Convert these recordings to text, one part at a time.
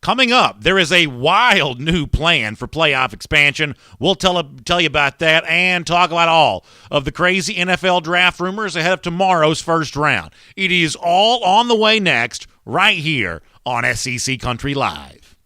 Coming up, there is a wild new plan for playoff expansion. We'll tell you about that and talk about all of the crazy NFL draft rumors ahead of tomorrow's first round. It is all on the way next, right here on SEC Country Live.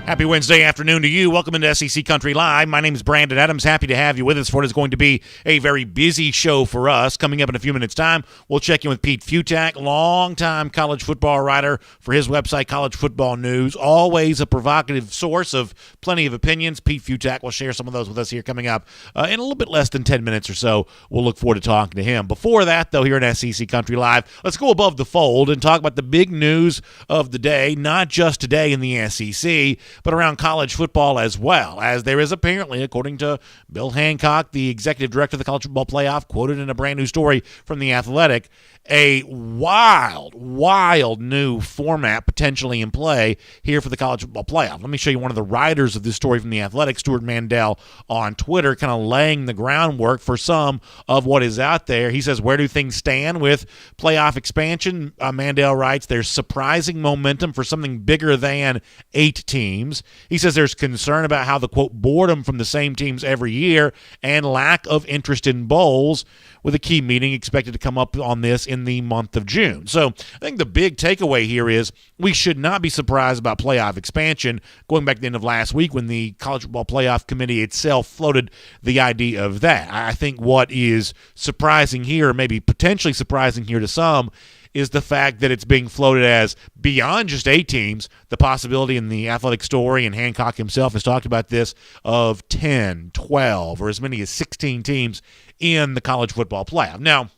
Happy Wednesday afternoon to you. Welcome into SEC Country Live. My name is Brandon Adams. Happy to have you with us for what is going to be a very busy show for us. Coming up in a few minutes' time, we'll check in with Pete Fiutak, longtime college football writer for his website, College Football News. Always a provocative source of plenty of opinions. Pete Fiutak will share some of those with us here coming up in a little bit less than 10 minutes or so. We'll look forward to talking to him. Before that, though, here at SEC Country Live, let's go above the fold and talk about the big news of the day, not just today in the SEC, but around college football as well, as there is apparently, according to Bill Hancock, the executive director of the College Football Playoff, quoted in a brand new story from The Athletic, a wild new format potentially in play here for the College Football Playoff. Let me show you one of the writers of this story from The Athletic, Stuart Mandel, on Twitter, kind of laying the groundwork for some of what is out there. He says, where do things stand with playoff expansion? Mandel writes, there's surprising momentum for something bigger than 8 teams. He says there's concern about how the, quote, boredom from the same teams every year and lack of interest in bowls, with a key meeting expected to come up on this in the month of June. So I think the big takeaway here is we should not be surprised about playoff expansion. Going back to the end of last week when the College Football Playoff Committee itself floated the idea of that. I think what is surprising here, or maybe potentially surprising here to some, is the fact that it's being floated as beyond just 8 teams, the possibility in the Athletic story, and Hancock himself has talked about this, of 10, 12, or as many as 16 teams in the college football playoff. Now,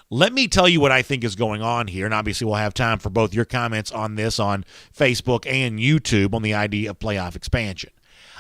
let me tell you what I think is going on here, and obviously we'll have time for both your comments on this on Facebook and YouTube on the idea of playoff expansion.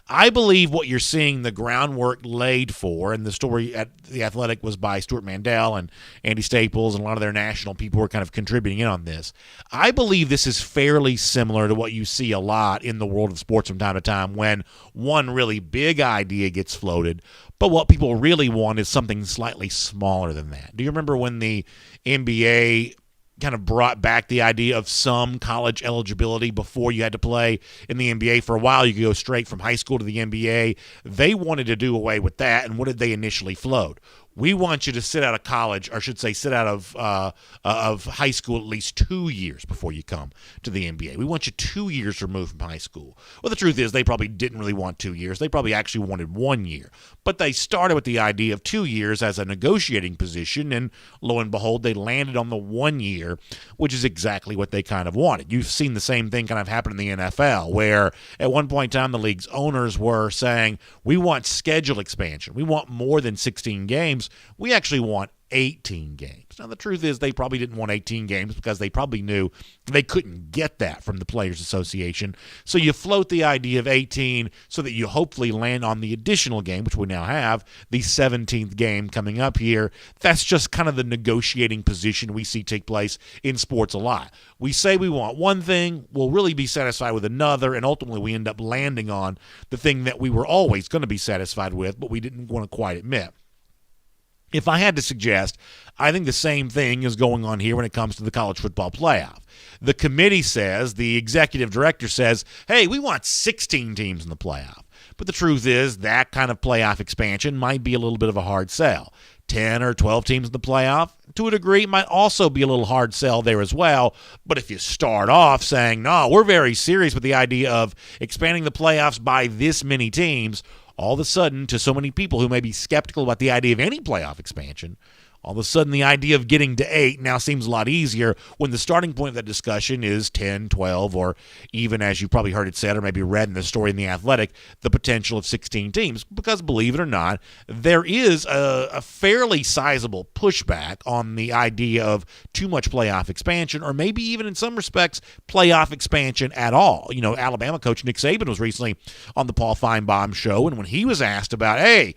I believe what you're seeing the groundwork laid for, and the story at The Athletic was by Stuart Mandel and Andy Staples, and a lot of their national people were kind of contributing in on this. I believe this is fairly similar to what you see a lot in the world of sports from time to time when one really big idea gets floated, but what people really want is something slightly smaller than that. Do you remember when the NBA kind of brought back the idea of some college eligibility before you had to play in the NBA? For a while, you could go straight from high school to the NBA. They wanted to do away with that, and what did they initially float? We want you to sit out of college, or I should say sit out of high school at least 2 years before you come to the NBA. We want you 2 years removed from high school. Well, the truth is they probably didn't really want 2 years. They probably actually wanted 1 year. But they started with the idea of 2 years as a negotiating position, and lo and behold, they landed on the 1 year, which is exactly what they kind of wanted. You've seen the same thing kind of happen in the NFL, where at one point in time the league's owners were saying, we want schedule expansion. We want more than 16 games. We actually want 18 games. Now, the truth is they probably didn't want 18 games because they probably knew they couldn't get that from the Players Association. So you float the idea of 18 so that you hopefully land on the additional game, which we now have, the 17th game coming up here. That's just kind of the negotiating position we see take place in sports a lot. We say we want one thing, we'll really be satisfied with another, and ultimately we end up landing on the thing that we were always going to be satisfied with, but we didn't want to quite admit. If I had to suggest, I think the same thing is going on here when it comes to the college football playoff. The committee says, the executive director says, hey, we want 16 teams in the playoff. But the truth is that kind of playoff expansion might be a little bit of a hard sell. 10 or 12 teams in the playoff, to a degree, might also be a little hard sell there as well. But if you start off saying, no, we're very serious with the idea of expanding the playoffs by this many teams, all of a sudden, to so many people who may be skeptical about the idea of any playoff expansion, all of a sudden the idea of getting to 8 now seems a lot easier when the starting point of that discussion is 10, 12, or even, as you probably heard it said or maybe read in the story in The Athletic, the potential of 16 teams. Because believe it or not, there is a fairly sizable pushback on the idea of too much playoff expansion, or maybe even in some respects playoff expansion at all. You know, Alabama coach Nick Saban was recently on the Paul Feinbaum show, and when he was asked about, hey,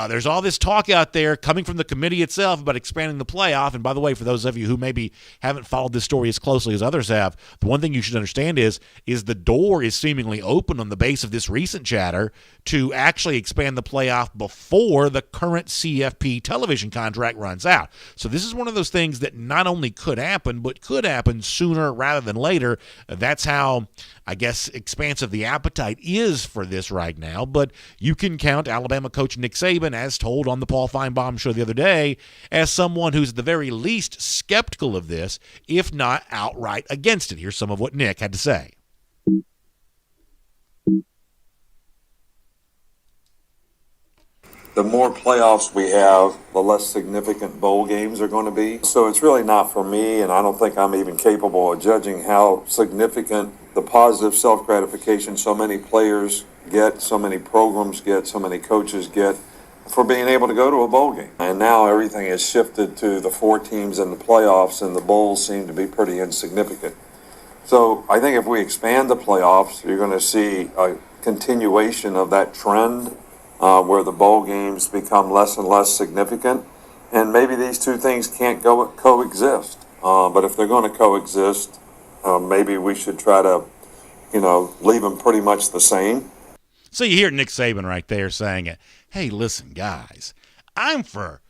There's all this talk out there coming from the committee itself about expanding the playoff. And by the way, for those of you who maybe haven't followed this story as closely as others have, the one thing you should understand is the door is seemingly open on the base of this recent chatter to actually expand the playoff before the current CFP television contract runs out. So this is one of those things that not only could happen, but could happen sooner rather than later. That's how, I guess, expansive the appetite is for this right now. But you can count Alabama coach Nick Saban, as told on the Paul Feinbaum show the other day, as someone who's at the very least skeptical of this, if not outright against it. Here's some of what Nick had to say. The more playoffs we have, the less significant bowl games are going to be. So it's really not for me, and I don't think I'm even capable of judging how significant the positive self-gratification so many players get, so many programs get, so many coaches get for being able to go to a bowl game. And now everything has shifted to the 4 teams in the playoffs, and the bowls seem to be pretty insignificant. So I think if we expand the playoffs, you're going to see a continuation of that trend where the bowl games become less and less significant. And maybe these two things can't coexist. But if they're going to coexist, maybe we should try to, leave them pretty much the same. So you hear Nick Saban right there saying it. Hey, listen, guys, I'm for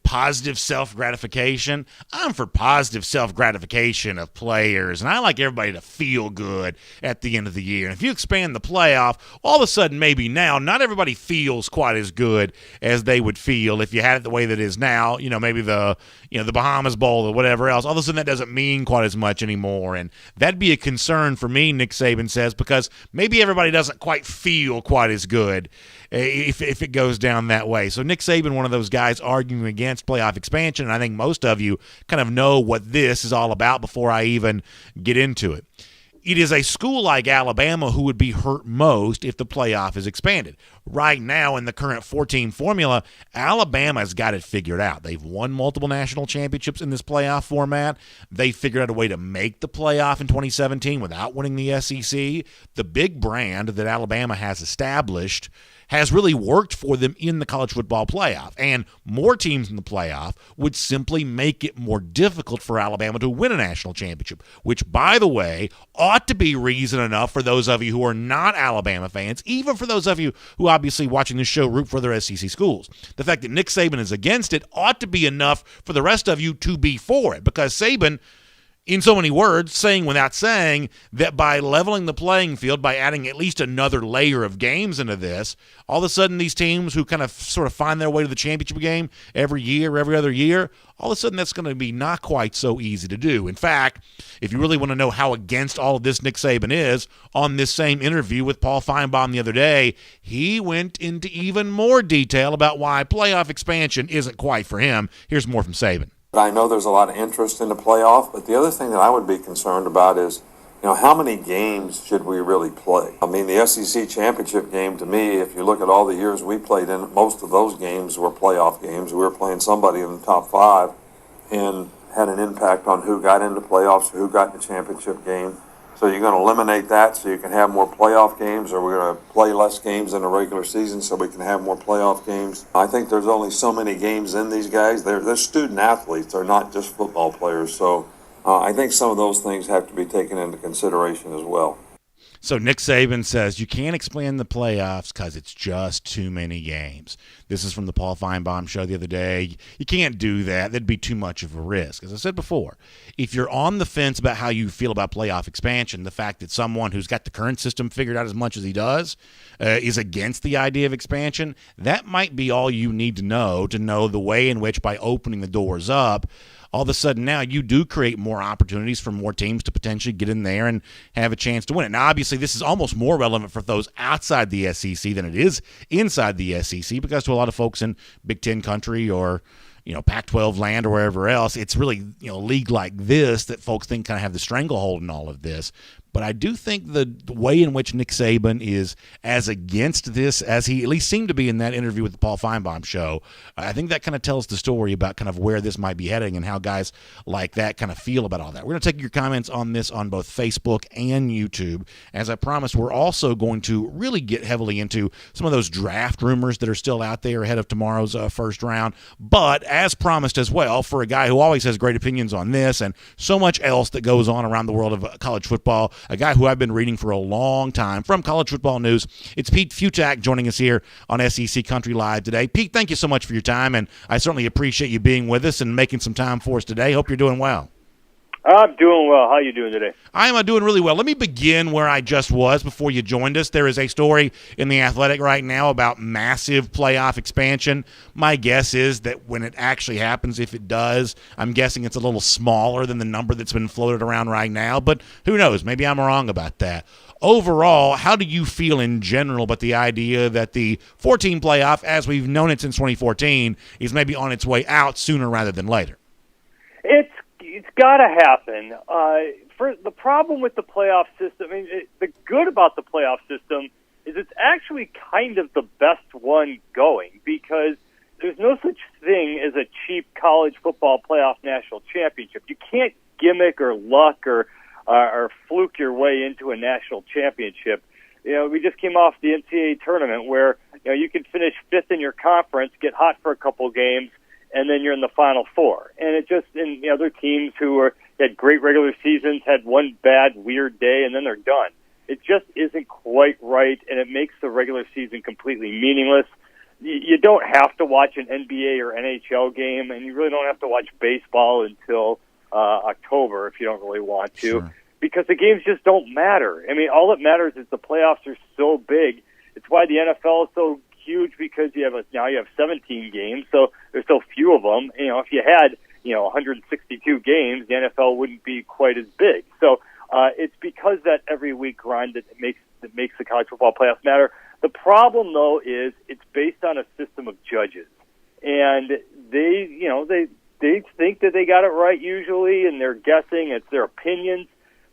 positive self-gratification. I'm for positive self-gratification of players, and I like everybody to feel good at the end of the year. And if you expand the playoff, all of a sudden, maybe now, not everybody feels quite as good as they would feel if you had it the way that it is now. Maybe the Bahamas Bowl or whatever else. All of a sudden, that doesn't mean quite as much anymore, and that'd be a concern for me, Nick Saban says, because maybe everybody doesn't quite feel quite as good if it goes down that way. So Nick Saban, one of those guys arguing against playoff expansion, and I think most of you kind of know what this is all about before I even get into it. It is a school like Alabama who would be hurt most if the playoff is expanded. Right now, in the current 14 formula, Alabama's got it figured out. They've won multiple national championships in this playoff format. They figured out a way to make the playoff in 2017 without winning the SEC. The big brand that Alabama has established has really worked for them in the college football playoff. And more teams in the playoff would simply make it more difficult for Alabama to win a national championship, which, by the way, ought to be reason enough for those of you who are not Alabama fans, even for those of you who obviously watching this show root for their SEC schools. The fact that Nick Saban is against it ought to be enough for the rest of you to be for it, because Saban, in so many words, saying without saying that by leveling the playing field, by adding at least another layer of games into this, all of a sudden these teams who kind of sort of find their way to the championship game every year, every other year, all of a sudden that's going to be not quite so easy to do. In fact, if you really want to know how against all of this Nick Saban is, on this same interview with Paul Feinbaum the other day, he went into even more detail about why playoff expansion isn't quite for him. Here's more from Saban. I know there's a lot of interest in the playoff, but the other thing that I would be concerned about is, how many games should we really play? I mean, the SEC championship game, to me, if you look at all the years we played in, most of those games were playoff games. We were playing somebody in the top 5 and had an impact on who got into playoffs, who got in the championship game. So you're going to eliminate that so you can have more playoff games, or we're going to play less games in the regular season so we can have more playoff games. I think there's only so many games in these guys. They're student athletes. They're not just football players. So I think some of those things have to be taken into consideration as well. So Nick Saban says you can't expand the playoffs because it's just too many games. This is from the Paul Feinbaum show the other day. You can't do that. That'd be too much of a risk. As I said before, if you're on the fence about how you feel about playoff expansion, the fact that someone who's got the current system figured out as much as he does is against the idea of expansion, that might be all you need to know the way in which, by opening the doors up, all of a sudden now you do create more opportunities for more teams to potentially get in there and have a chance to win it. Now, obviously, this is almost more relevant for those outside the SEC than it is inside the SEC, because to a lot of folks in Big Ten country or Pac-12 land or wherever else, it's really a league like this that folks think kind of have the stranglehold in all of this. but I do think the way in which Nick Saban is as against this as he at least seemed to be in that interview with the Paul Feinbaum show, I think that kind of tells the story about kind of where this might be heading and how guys like that kind of feel about all that. We're going to take your comments on this on both Facebook and YouTube. As I promised, we're also going to really get heavily into some of those draft rumors that are still out there ahead of tomorrow's first round. But as promised as well, for a guy who always has great opinions on this and so much else that goes on around the world of college football, a guy who I've been reading for a long time from College Football News, it's Pete Fiutak joining us here on SEC Country Live today. Pete, thank you so much for your time, and I certainly appreciate you being with us and making some time for us today. Hope you're doing well. I'm doing well. How are you doing today? I am doing really well. Let me begin where I just was before you joined us. There is a story in The Athletic right now about massive playoff expansion. My guess is that when it actually happens, if it does, I'm guessing it's a little smaller than the number that's been floated around right now. But who knows? Maybe I'm wrong about that. Overall, how do you feel in general about the idea that the 14 playoff, as we've known it since 2014, is maybe on its way out sooner rather than later? It's got to happen. For the problem with the playoff system, the good about the playoff system is it's actually kind of the best one going because there's no such thing as a cheap college football playoff national championship. You can't gimmick or luck or fluke your way into a national championship. We just came off the NCAA tournament where you can finish fifth in your conference, get hot for a couple games, and then you're in the Final Four. And other teams who had great regular seasons had one bad, weird day, and then they're done. It just isn't quite right, and it makes the regular season completely meaningless. You don't have to watch an NBA or NHL game, and you really don't have to watch baseball until October if you don't really want to, Sure. Because the games just don't matter. All that matters is the playoffs are so big. It's why the NFL is so huge because now you have 17 games, so there's so few of them. If you had 162 games, the NFL wouldn't be quite as big. So it's because that every week grind that makes the college football playoffs matter. The problem though is it's based on a system of judges, and they think that they got it right usually, and they're guessing. It's their opinions,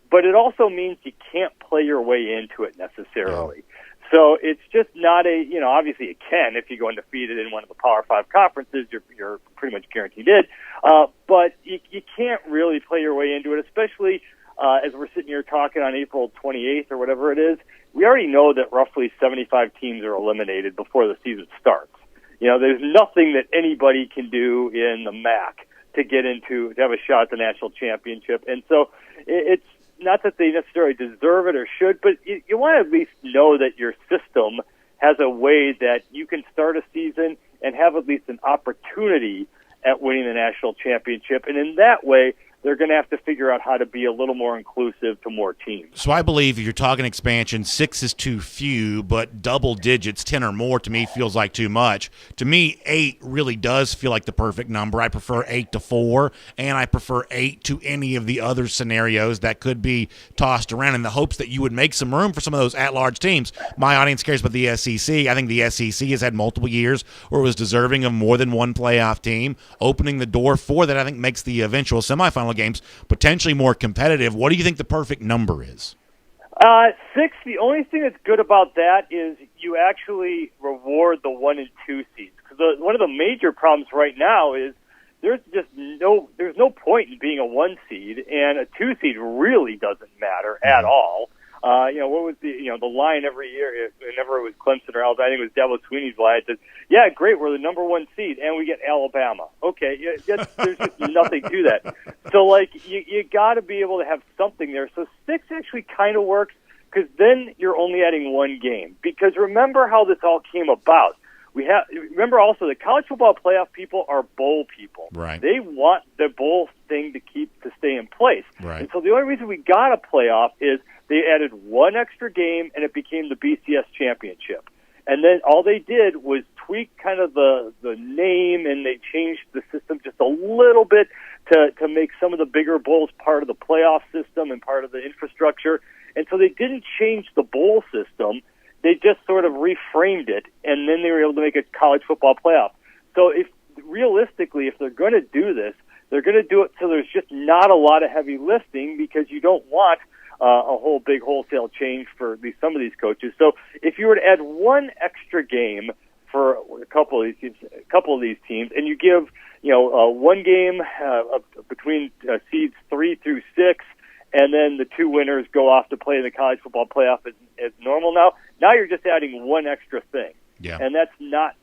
but it also means you can't play your way into it necessarily. Yeah. So it's just not obviously it can if you go undefeated in one of the Power 5 conferences, you're pretty much guaranteed it. But you can't really play your way into it, especially as we're sitting here talking on April 28th or whatever it is. We already know that roughly 75 teams are eliminated before the season starts. There's nothing that anybody can do in the MAC to have a shot at the national championship. And so it's not that they necessarily deserve it or should, but you want to at least know that your system has a way that you can start a season and have at least an opportunity at winning the national championship. And in that way, they're going to have to figure out how to be a little more inclusive to more teams. So I believe if you're talking expansion, 6 is too few, but double digits, 10 or more, to me feels like too much. To me, 8 really does feel like the perfect number. I prefer 8 to 4, and I prefer 8 to any of the other scenarios that could be tossed around in the hopes that you would make some room for some of those at-large teams. My audience cares about the SEC. I think the SEC has had multiple years where it was deserving of more than one playoff team. Opening the door for that, I think, makes the eventual semifinal games potentially more competitive. What do you think the perfect number is? 6, the only thing that's good about that is you actually reward the 1 and 2 seeds. Because one of the major problems right now is there's no point in being a 1 seed, and a 2 seed really doesn't matter at all. What was the line every year? Whenever it was Clemson or Alabama, I think it was Dabo Sweeney's line. It says, "Yeah, great, we're the number 1 seed, and we get Alabama." Okay, there's just nothing to that. So, you got to be able to have something there. So 6 actually kind of works because then you're only adding 1 game. Because remember how this all came about. Remember also the college football playoff people are bowl people. Right. They want the bowl thing to stay in place. Right. And so the only reason we got a playoff is they added 1 extra game, and it became the BCS championship. And then all they did was tweak kind of the name, and they changed the system just a little bit to make some of the bigger bowls part of the playoff system and part of the infrastructure. And so they didn't change the bowl system. They just sort of reframed it, and then they were able to make a college football playoff. So realistically, if they're going to do this, they're going to do it so there's just not a lot of heavy lifting because you don't want a whole big wholesale change for at least some of these coaches. So if you were to add one extra game for a couple of these teams, and you give one game between seeds 3 through 6, and then the two winners go off to play in the college football playoff as normal. Now you're just adding one extra thing, and that's not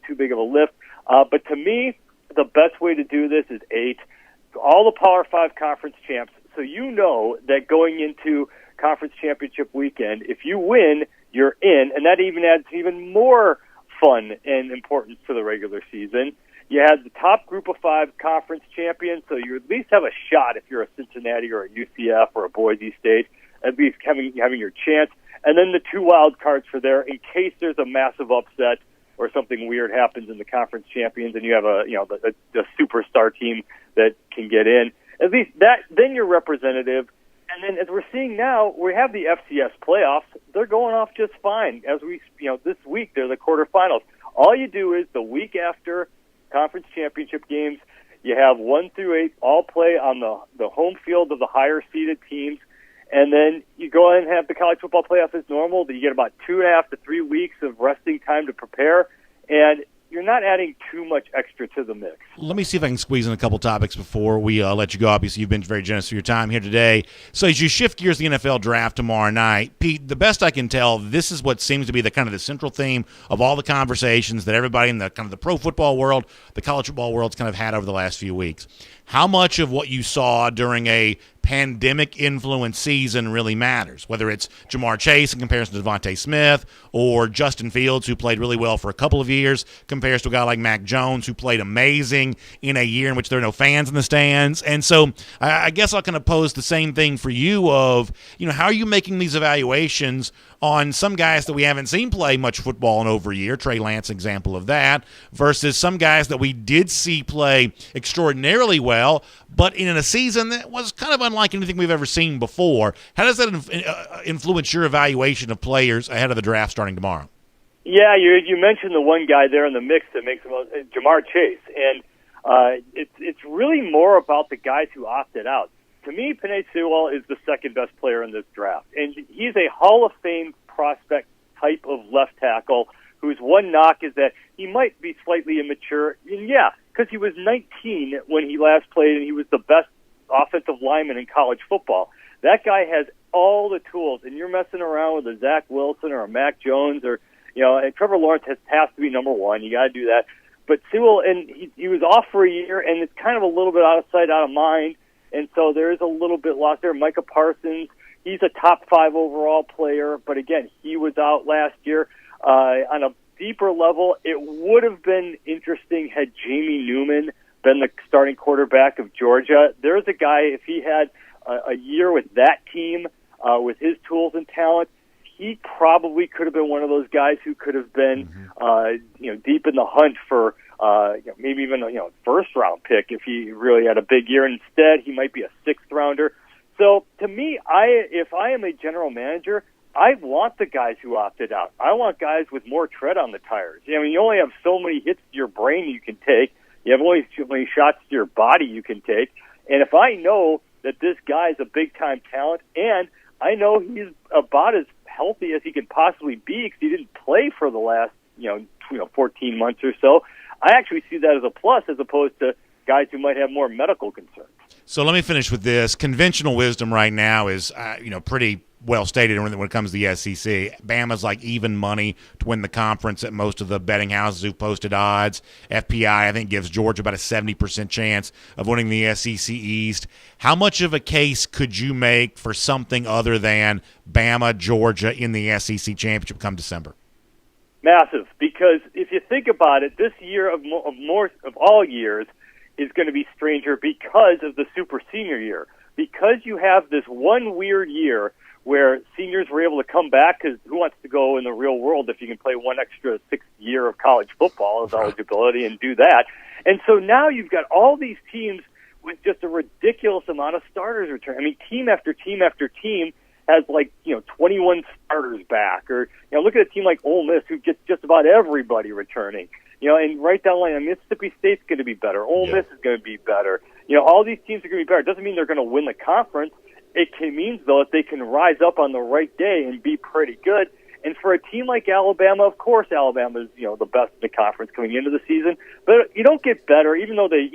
too big of a lift. But to me, the best way to do this is 8. All the Power 5 conference champs. So you know that going into conference championship weekend, if you win, you're in, and that even adds even more fun and importance to the regular season. You had the top group of 5 conference champions, so you at least have a shot if you're a Cincinnati or a UCF or a Boise State, at least having your chance. And then the 2 wild cards for there in case there's a massive upset or something weird happens in the conference champions, and you have a superstar team that can get in. At least that, then you're representative. And then, as we're seeing now, we have the FCS playoffs. They're going off just fine. This week they're the quarterfinals. All you do is the week after conference championship games, you have 1 through 8 all play on the home field of the higher seeded teams, and then you go ahead and have the college football playoff as normal. You get about 2.5 to 3 weeks of resting time to prepare, and you're not adding too much extra to the mix. Let me see if I can squeeze in a couple topics before we let you go. Obviously, you've been very generous with your time here today. So as you shift gears to the NFL draft tomorrow night, Pete, the best I can tell, this is what seems to be the central theme of all the conversations that everybody in the kind of the pro football world, the college football world's kind of had over the last few weeks. How much of what you saw during a pandemic-influenced season really matters, whether it's Jamar Chase in comparison to Devontae Smith or Justin Fields, who played really well for a couple of years, compares to a guy like Mac Jones, who played amazing in a year in which there are no fans in the stands. And so I guess I'll kind of pose the same thing for you of, how are you making these evaluations on some guys that we haven't seen play much football in over a year, Trey Lance, example of that, versus some guys that we did see play extraordinarily well, but in a season that was kind of unlike anything we've ever seen before. How does that influence your evaluation of players ahead of the draft starting tomorrow? Yeah, you mentioned the one guy there in the mix that makes the most, Jamar Chase, and it's really more about the guys who opted out. To me, Penei Sewell is the second best player in this draft, and he's a Hall of Fame prospect type of left tackle whose one knock is that he might be slightly immature. And yeah, because he was 19 when he last played, and he was the best offensive lineman in college football. That guy has all the tools, and you're messing around with a Zach Wilson or a Mac Jones or, and Trevor Lawrence has to be number one. You got to do that. But Sewell, and he was off for a year, and it's kind of a little bit out of sight, out of mind. And so there is a little bit lost there. Micah Parsons, he's a top 5 overall player, but again, he was out last year. On a deeper level, it would have been interesting had Jamie Newman been the starting quarterback of Georgia. There's a guy, if he had a year with that team, with his tools and talent, he probably could have been one of those guys who could have been, deep in the hunt for maybe even a first-round pick if he really had a big year. Instead, he might be a 6th-rounder. So, to me, if I am a general manager, I want the guys who opted out. I want guys with more tread on the tires. You only have so many hits to your brain you can take. You have only so many shots to your body you can take. And if I know that this guy's a big-time talent, and I know he's about as healthy as he can possibly be because he didn't play for the last 14 months or so, I actually see that as a plus as opposed to guys who might have more medical concerns. So let me finish with this. Conventional wisdom right now is pretty well stated when it comes to the SEC. Bama's like even money to win the conference at most of the betting houses who've posted odds. FPI, I think, gives Georgia about a 70% chance of winning the SEC East. How much of a case could you make for something other than Bama, Georgia in the SEC championship come December? Massive, because if you think about it, this year of all years is going to be stranger because of the super senior year. Because you have this one weird year where seniors were able to come back, because who wants to go in the real world if you can play one extra 6th year of college football as eligibility and do that? And so now you've got all these teams with just a ridiculous amount of starters return. I mean, team after team after team has 21 starters back. Or look at a team like Ole Miss who gets just about everybody returning. And right down the line, Mississippi State's going to be better. Ole Miss is going to be better. All these teams are going to be better. It doesn't mean they're going to win the conference. it means, though, that they can rise up on the right day and be pretty good. And for a team like Alabama, of course, Alabama is, the best in the conference coming into the season. But you don't get better, even though they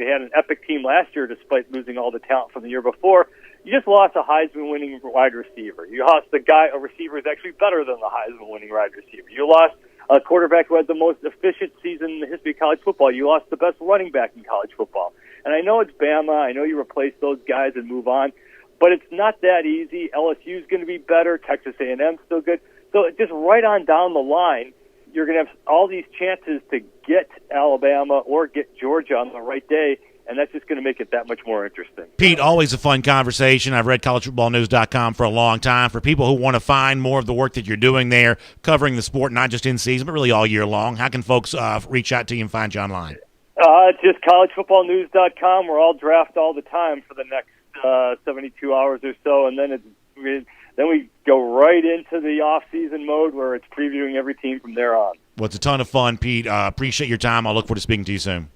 had an epic team last year despite losing all the talent from the year before. You just lost a Heisman-winning wide receiver. You lost a receiver who's actually better than the Heisman-winning wide receiver. You lost a quarterback who had the most efficient season in the history of college football. You lost the best running back in college football. And I know it's Bama. I know you replace those guys and move on. But it's not that easy. LSU's going to be better. Texas A&M's still good. So just right on down the line, you're going to have all these chances to get Alabama or get Georgia on the right day, and that's just going to make it that much more interesting. Pete, always a fun conversation. I've read collegefootballnews.com for a long time. For people who want to find more of the work that you're doing there, covering the sport not just in season but really all year long, how can folks reach out to you and find you online? Just collegefootballnews.com. We're all draft all the time for the next 72 hours or so, and then then we go right into the off-season mode where it's previewing every team from there on. Well, it's a ton of fun, Pete. Appreciate your time. I'll look forward to speaking to you soon.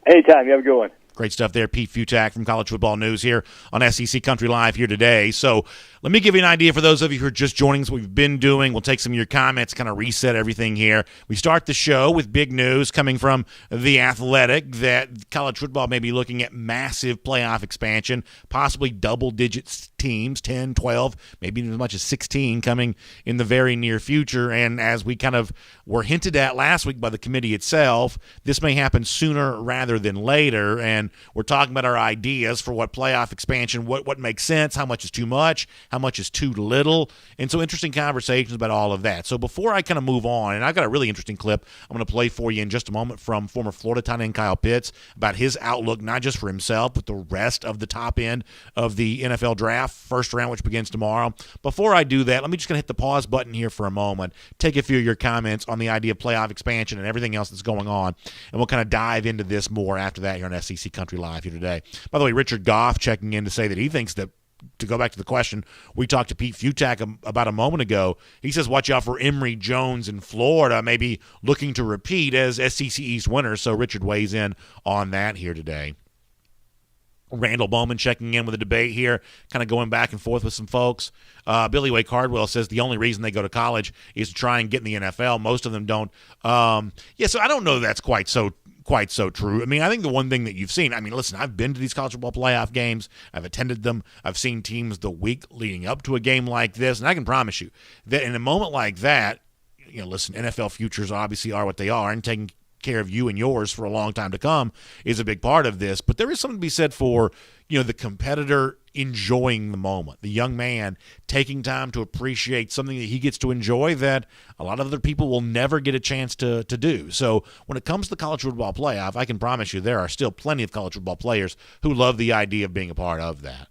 Anytime. You have a good one. Great stuff there. Pete Fiutak from College Football News here on SEC Country Live here today. So let me give you an idea for those of you who are just joining us what we've been doing. We'll take some of your comments, kind of reset everything here. We start the show with big news coming from The Athletic that college football may be looking at massive playoff expansion, possibly double-digit teams, 10, 12, maybe even as much as 16 coming in the very near future. And as we kind of were hinted at last week by the committee itself, this may happen sooner rather than later. And we're talking about our ideas for what playoff expansion, what makes sense, how much is too much, how much is too little. And so interesting conversations about all of that. So before I kind of move on, and I've got a really interesting clip I'm going to play for you in just a moment from former Florida tight end Kyle Pitts about his outlook, not just for himself, but the rest of the top end of the NFL draft, first round, which begins tomorrow. Before I do that, let me just kind of hit the pause button here for a moment, take a few of your comments on the idea of playoff expansion and everything else that's going on, and we'll kind of dive into this more after that here on SEC Country Live here today. By the way, Richard Goff checking in to say that he thinks that, to go back to the question we talked to Pete Fiutak about a moment ago, he says watch out for Emory Jones in Florida, maybe looking to repeat as SEC East winner. So Richard weighs in on that here today. Randall Bowman checking in with a debate here, kind of going back and forth with some folks. Billy Way Cardwell says the only reason they go to college is to try and get in the NFL. Most of them don't. So I don't know that's quite so true. I mean, I think the one thing that you've seen, listen, I've been to these college football playoff games. I've attended them. I've seen teams the week leading up to a game like this, and I can promise you that in a moment like that, listen, NFL futures obviously are what they are, and taking care of you and yours for a long time to come is a big part of this. But there is something to be said for, the competitor enjoying the moment, the young man taking time to appreciate something that he gets to enjoy that a lot of other people will never get a chance to do. So when it comes to the college football playoff, I can promise you there are still plenty of college football players who love the idea of being a part of that.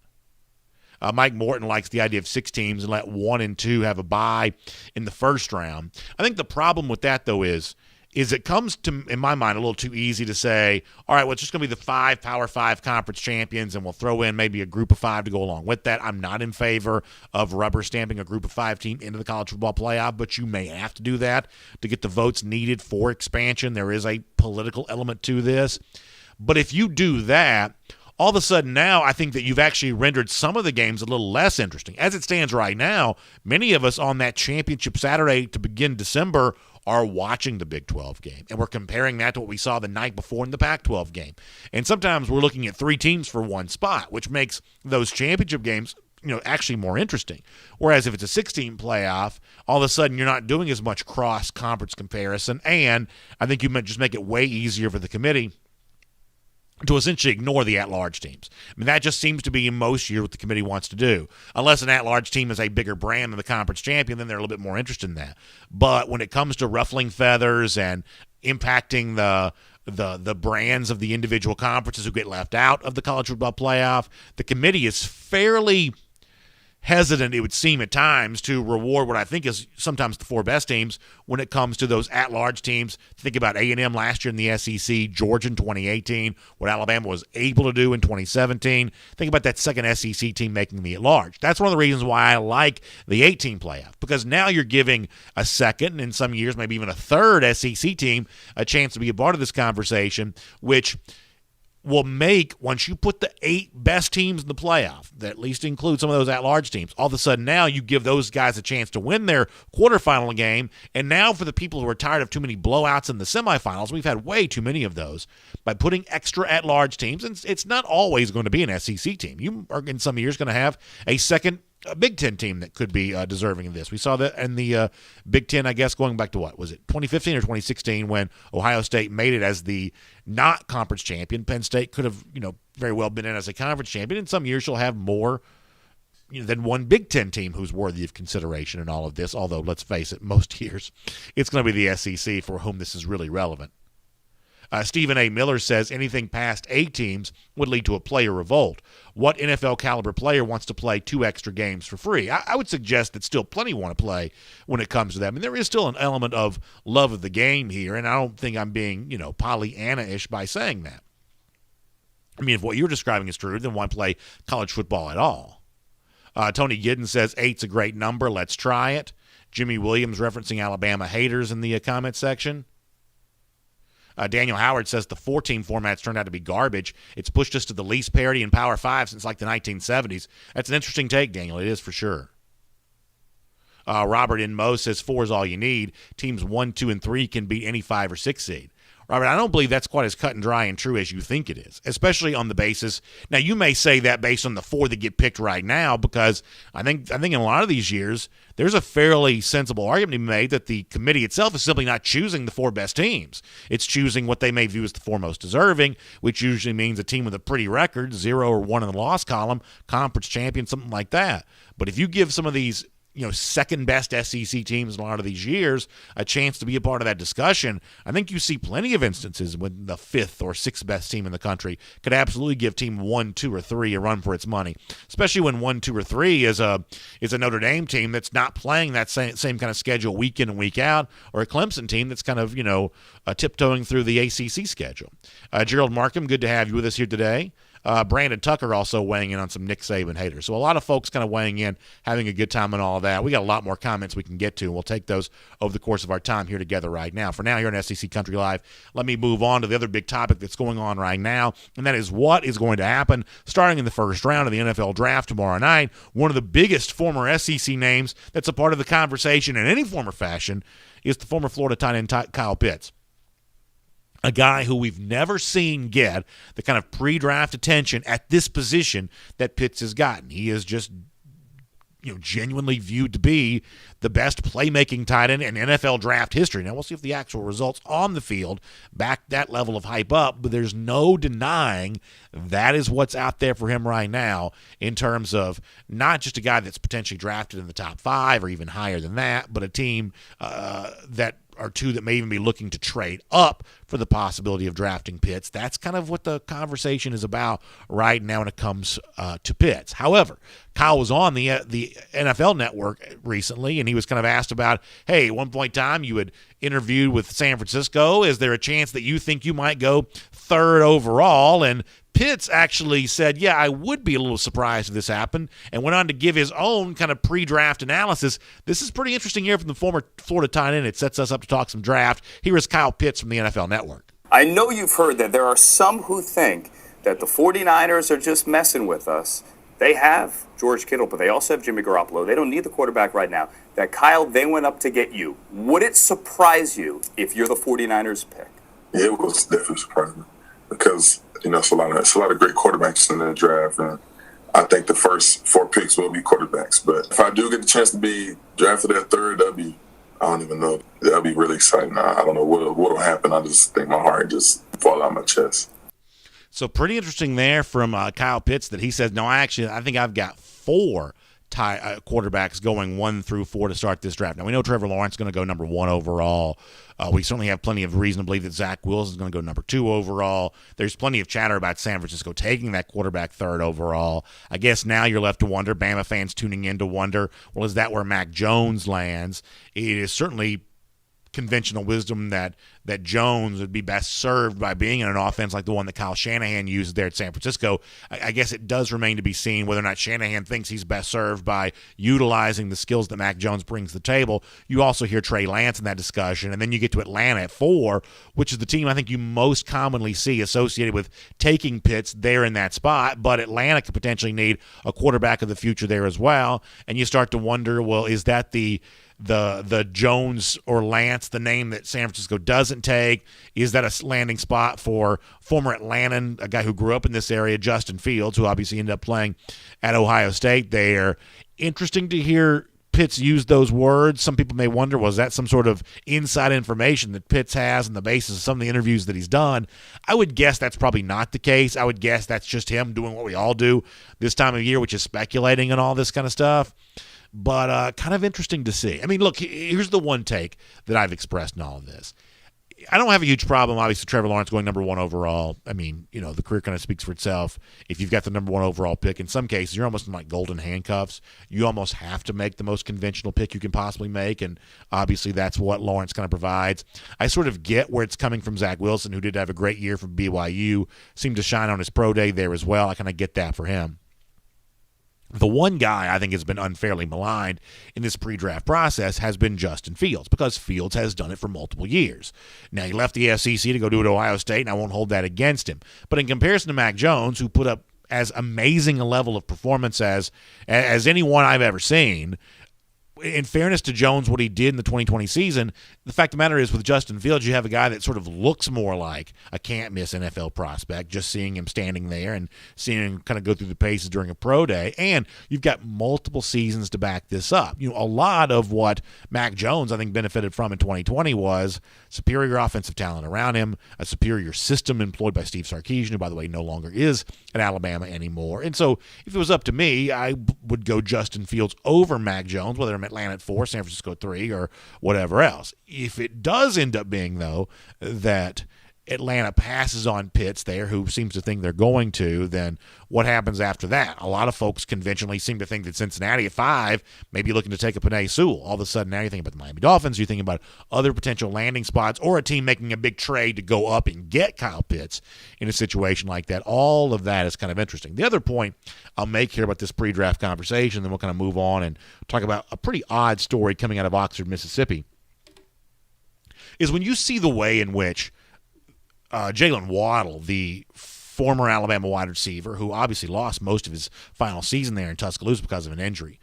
Mike Morton likes the idea of 6 teams and let 1 and 2 have a bye in the first round. I think the problem with that, though, is it comes to, in my mind, a little too easy to say, all right, well, it's just going to be the 5 Power 5 conference champions, and we'll throw in maybe a group of 5 to go along with that. I'm not in favor of rubber stamping a group of 5 team into the college football playoff, but you may have to do that to get the votes needed for expansion. There is a political element to this. But if you do that, all of a sudden now I think that you've actually rendered some of the games a little less interesting. As it stands right now, many of us on that championship Saturday to begin December are watching the Big 12 game, and we're comparing that to what we saw the night before in the Pac-12 game. And sometimes we're looking at 3 teams for 1 spot, which makes those championship games actually more interesting. Whereas if it's a 6-team playoff, all of a sudden you're not doing as much cross-conference comparison, and I think you might just make it way easier for the committee to essentially ignore the at-large teams. That just seems to be most years what the committee wants to do. Unless an at-large team is a bigger brand than the conference champion, then they're a little bit more interested in that. But when it comes to ruffling feathers and impacting the brands of the individual conferences who get left out of the college football playoff, the committee is fairly hesitant, it would seem at times, to reward what I think is sometimes the 4 best teams when it comes to those at-large teams. Think about A&M last year in the SEC, Georgia in 2018, what Alabama was able to do in 2017. Think about that second SEC team making the at-large. That's one of the reasons why I like the 8-team playoff, because now you're giving a second, and in some years maybe even a third SEC team a chance to be a part of this conversation, which will make, once you put the 8 best teams in the playoff, that at least include some of those at-large teams, all of a sudden now you give those guys a chance to win their quarterfinal game. And now for the people who are tired of too many blowouts in the semifinals, we've had way too many of those, by putting extra at-large teams. And it's not always going to be an SEC team. You are in some years going to have a second Big Ten team that could be deserving of this. We saw that in the Big Ten, I guess, going back to what? Was it 2015 or 2016 when Ohio State made it as the not conference champion? Penn State could have, very well been in as a conference champion. In some years, you'll have more than one Big Ten team who's worthy of consideration in all of this. Although, let's face it, most years it's going to be the SEC for whom this is really relevant. Stephen A. Miller says anything past 8 teams would lead to a player revolt. What NFL caliber player wants to play 2 extra games for free? I would suggest that still plenty want to play when it comes to that. I mean, there is still an element of love of the game here, and I don't think I'm being, Pollyanna-ish by saying that. I mean, if what you're describing is true, then why play college football at all? Tony Giddens says 8's a great number. Let's try it. Jimmy Williams referencing Alabama haters in the comment section. Daniel Howard says the 4-team format's turned out to be garbage. It's pushed us to the least parity in Power 5 since like the 1970s. That's an interesting take, Daniel. It is for sure. Robert in Mo says 4 is all you need. Teams 1, 2, and 3 can beat any 5 or 6 seed. Robert, I don't believe that's quite as cut and dry and true as you think it is, especially on the basis. Now, you may say that based on the 4 that get picked right now, because I think in a lot of these years, there's a fairly sensible argument to be made that the committee itself is simply not choosing the 4 best teams. It's choosing what they may view as the 4 most deserving, which usually means a team with a pretty record, 0 or 1 in the loss column, conference champion, something like that. But if you give some of these second best SEC teams in a lot of these years a chance to be a part of that discussion, I think you see plenty of instances when the 5th or 6th best team in the country could absolutely give team 1, 2, or 3 a run for its money, especially when 1, 2, or 3 is a Notre Dame team that's not playing that same kind of schedule week in and week out, or a Clemson team that's kind of, tiptoeing through the ACC schedule. Gerald Markham, good to have you with us here today. Brandon Tucker also weighing in on some Nick Saban haters. So a lot of folks kind of weighing in, having a good time and all of that. We got a lot more comments we can get to, and we'll take those over the course of our time here together right now. For now, here on SEC Country Live, let me move on to the other big topic that's going on right now, and that is what is going to happen starting in the first round of the NFL Draft tomorrow night. One of the biggest former SEC names that's a part of the conversation in any form or fashion is the former Florida tight end Kyle Pitts. A guy who we've never seen get the kind of pre-draft attention at this position that Pitts has gotten. He is just, genuinely viewed to be the best playmaking tight end in NFL draft history. Now, we'll see if the actual results on the field back that level of hype up, but there's no denying that is what's out there for him right now in terms of not just a guy that's potentially drafted in the top 5 or even higher than that, but a team that or 2 that may even be looking to trade up for the possibility of drafting Pitts. That's kind of what the conversation is about right now when it comes to Pitts. However, Kyle was on the NFL Network recently, and he was kind of asked about, hey, at one point in time you had interviewed with San Francisco. Is there a chance that you think you might go 3rd overall? And Pitts actually said, yeah, I would be a little surprised if this happened, and went on to give his own kind of pre-draft analysis. This is pretty interesting here from the former Florida tight end. It sets us up to talk some draft. Here is Kyle Pitts from the NFL Network. I know you've heard that there are some who think that the 49ers are just messing with us. They have George Kittle, but they also have Jimmy Garoppolo. They don't need the quarterback right now. That, Kyle, they went up to get you. Would it surprise you if you're the 49ers pick? Yeah, it was definitely surprising because it's a lot of great quarterbacks in the draft, and I think the first 4 picks will be quarterbacks. But if I do get the chance to be drafted at 3rd, I don't even know. That'll be really exciting. I don't know what'll happen. I just think my heart just fall out my chest. So pretty interesting there from Kyle Pitts that he says, no, I think I've got 4 quarterbacks going 1 through 4 to start this draft. Now, we know Trevor Lawrence is going to go number 1 overall. We certainly have plenty of reason to believe that Zach Wilson is going to go number 2 overall. There's plenty of chatter about San Francisco taking that quarterback 3rd overall. I guess now you're left to wonder, Bama fans tuning in to wonder, well, is that where Mac Jones lands? It is certainly conventional wisdom that that Jones would be best served by being in an offense like the one that Kyle Shanahan uses there at San Francisco. I guess it does remain to be seen whether or not Shanahan thinks he's best served by utilizing the skills that Mac Jones brings to the table. You also hear Trey Lance in that discussion, and then you get to Atlanta at 4, which is the team I think you most commonly see associated with taking Pitts there in that spot, but Atlanta could potentially need a quarterback of the future there as well, and you start to wonder, well, is that the Jones or Lance, the name that San Francisco doesn't take? Is that a landing spot for former Atlantan, a guy who grew up in this area, Justin Fields, who obviously ended up playing at Ohio State there? Interesting to hear Pitts use those words. Some people may wonder, was that some sort of inside information that Pitts has on the basis of some of the interviews that he's done? I would guess that's probably not the case. I would guess that's just him doing what we all do this time of year, which is speculating and all this kind of stuff. But kind of interesting to see. I mean, look, here's the one take that I've expressed in all of this. I don't have a huge problem, obviously, Trevor Lawrence going number 1 overall. I mean, the career kind of speaks for itself. If you've got the number 1 overall pick, in some cases, you're almost in like golden handcuffs. You almost have to make the most conventional pick you can possibly make, and obviously that's what Lawrence kind of provides. I sort of get where it's coming from Zach Wilson, who did have a great year from BYU, seemed to shine on his pro day there as well. I kind of get that for him. The one guy I think has been unfairly maligned in this pre-draft process has been Justin Fields, because Fields has done it for multiple years. Now, he left the SEC to go do it at Ohio State, and I won't hold that against him. But in comparison to Mac Jones, who put up as amazing a level of performance as anyone I've ever seen, in fairness to Jones, what he did in the 2020 season, the fact of the matter is with Justin Fields, you have a guy that sort of looks more like a can't-miss NFL prospect, just seeing him standing there and seeing him kind of go through the paces during a pro day. And you've got multiple seasons to back this up. A lot of what Mac Jones, I think, benefited from in 2020 was superior offensive talent around him, a superior system employed by Steve Sarkisian, who, by the way, no longer is at Alabama anymore. And so if it was up to me, I would go Justin Fields over Mac Jones, whether I'm Atlanta at 4, San Francisco at 3, or whatever else. If it does end up being, though, that Atlanta passes on Pitts there, who seems to think they're going to, then what happens after that? A lot of folks conventionally seem to think that Cincinnati at 5 may be looking to take a Penei Sewell. All of a sudden, now you're thinking about the Miami Dolphins, you're thinking about other potential landing spots, or a team making a big trade to go up and get Kyle Pitts in a situation like that. All of that is kind of interesting. The other point I'll make here about this pre-draft conversation, then we'll kind of move on and talk about a pretty odd story coming out of Oxford, Mississippi, is when you see the way in which Jalen Waddle, the former Alabama wide receiver, who obviously lost most of his final season there in Tuscaloosa because of an injury,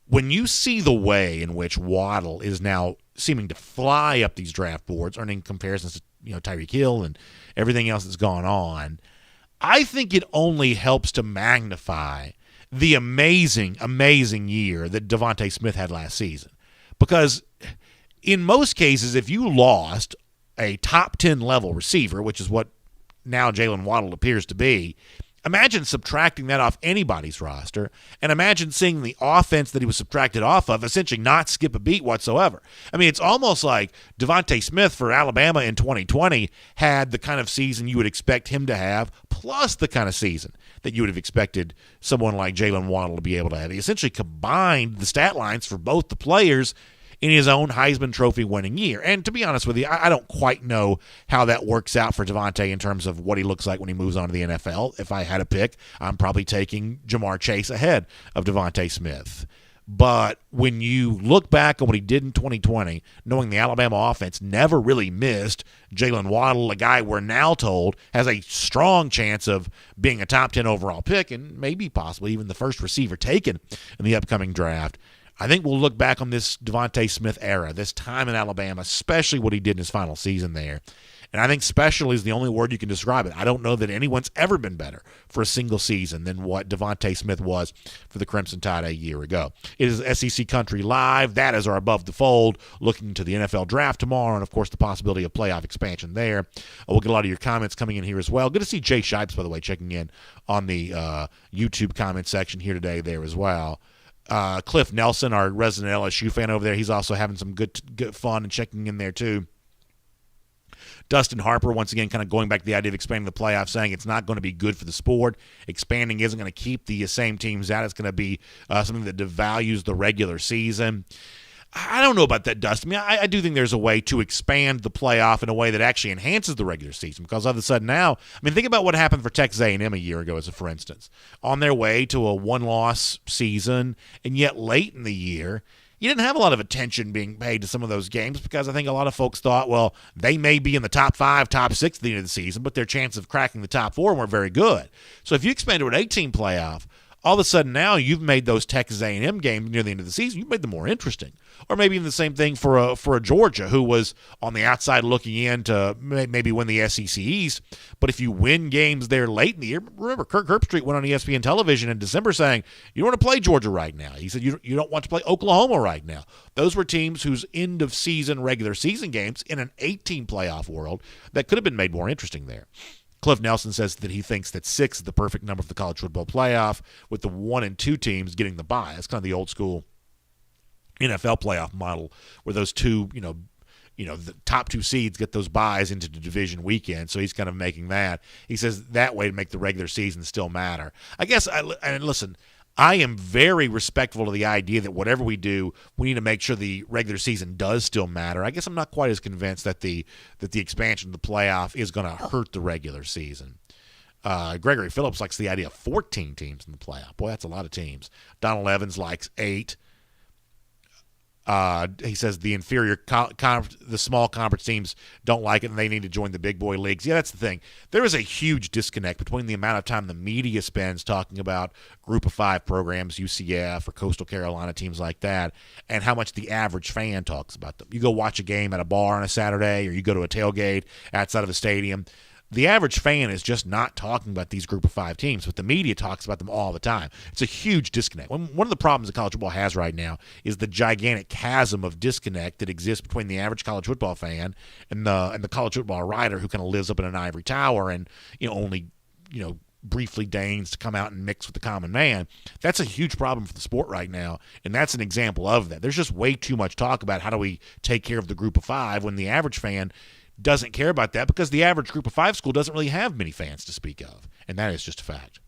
when you see the way in which Waddle is now seeming to fly up these draft boards, earning comparisons to Tyreek Hill and everything else that's gone on, I think it only helps to magnify the amazing, amazing year that Devontae Smith had last season. Because in most cases, if you lost a top 10 level receiver, which is what now Jalen Waddle appears to be, imagine subtracting that off anybody's roster, and imagine seeing the offense that he was subtracted off of essentially not skip a beat whatsoever. I mean, it's almost like Devontae Smith for Alabama in 2020 had the kind of season you would expect him to have, plus the kind of season that you would have expected someone like Jalen Waddle to be able to have. He essentially combined the stat lines for both the players in his own Heisman Trophy winning year. And to be honest with you, I don't quite know how that works out for Devontae in terms of what he looks like when he moves on to the NFL. If I had a pick, I'm probably taking Jamar Chase ahead of Devontae Smith. But when you look back on what he did in 2020, knowing the Alabama offense never really missed Jalen Waddle, a guy we're now told has a strong chance of being a top 10 overall pick and maybe possibly even the first receiver taken in the upcoming draft, I think we'll look back on this Devontae Smith era, this time in Alabama, especially what he did in his final season there. And I think special is the only word you can describe it. I don't know that anyone's ever been better for a single season than what Devontae Smith was for the Crimson Tide a year ago. It is SEC Country Live. That is our Above the Fold, looking to the NFL Draft tomorrow and, of course, the possibility of playoff expansion there. We'll get a lot of your comments coming in here as well. Good to see Jay Shipes, by the way, checking in on the YouTube comment section here today there as well. Cliff Nelson, our resident LSU fan over there, he's also having some good fun and checking in there too. Dustin Harper, once again, kind of going back to the idea of expanding the playoffs, saying it's not going to be good for the sport. Expanding isn't going to keep the same teams out. It's going to be something that devalues the regular season. I don't know about that, Dustin. I mean, I do think there's a way to expand the playoff in a way that actually enhances the regular season, because all of a sudden now, I mean, think about what happened for Texas A&M a year ago, as a for instance. On their way to a one-loss season, and yet late in the year, you didn't have a lot of attention being paid to some of those games, because I think a lot of folks thought, well, they may be in the top 5, top 6 at the end of the season, but their chance of cracking the top 4 weren't very good. So if you expand to an 8-team playoff, all of a sudden now you've made those Texas A&M games near the end of the season, you've made them more interesting. Or maybe even the same thing for a Georgia, who was on the outside looking in to maybe win the SEC East. But if you win games there late in the year, remember Kirk Herbstreit went on ESPN television in December saying, you don't want to play Georgia right now. He said, you don't want to play Oklahoma right now. Those were teams whose end of season, regular season games in an 8-team playoff world that could have been made more interesting there. Cliff Nelson says that he thinks that 6 is the perfect number for the college football playoff, with the 1 and 2 teams getting the bye. It's kind of the old school NFL playoff model, where those two, the top 2 seeds get those byes into the division weekend. So he's kind of making that. He says that way to make the regular season still matter. I guess, and listen, I am very respectful of the idea that whatever we do, we need to make sure the regular season does still matter. I guess I'm not quite as convinced that the expansion of the playoff is going to hurt the regular season. Gregory Phillips likes the idea of 14 teams in the playoff. Boy, that's a lot of teams. Donald Evans likes 8. He says the the small conference teams don't like it and they need to join the big boy leagues. Yeah, that's the thing. There is a huge disconnect between the amount of time the media spends talking about group of 5 programs, UCF or Coastal Carolina, teams like that, and how much the average fan talks about them. You go watch a game at a bar on a Saturday, or you go to a tailgate outside of a stadium. The average fan is just not talking about these group of 5 teams, but the media talks about them all the time. It's a huge disconnect. One of the problems that college football has right now is the gigantic chasm of disconnect that exists between the average college football fan and the college football writer who kind of lives up in an ivory tower and only briefly deigns to come out and mix with the common man. That's a huge problem for the sport right now, and that's an example of that. There's just way too much talk about how do we take care of the group of 5 when the average fan doesn't care about that, because the average group of 5 school doesn't really have many fans to speak of, and that is just a fact.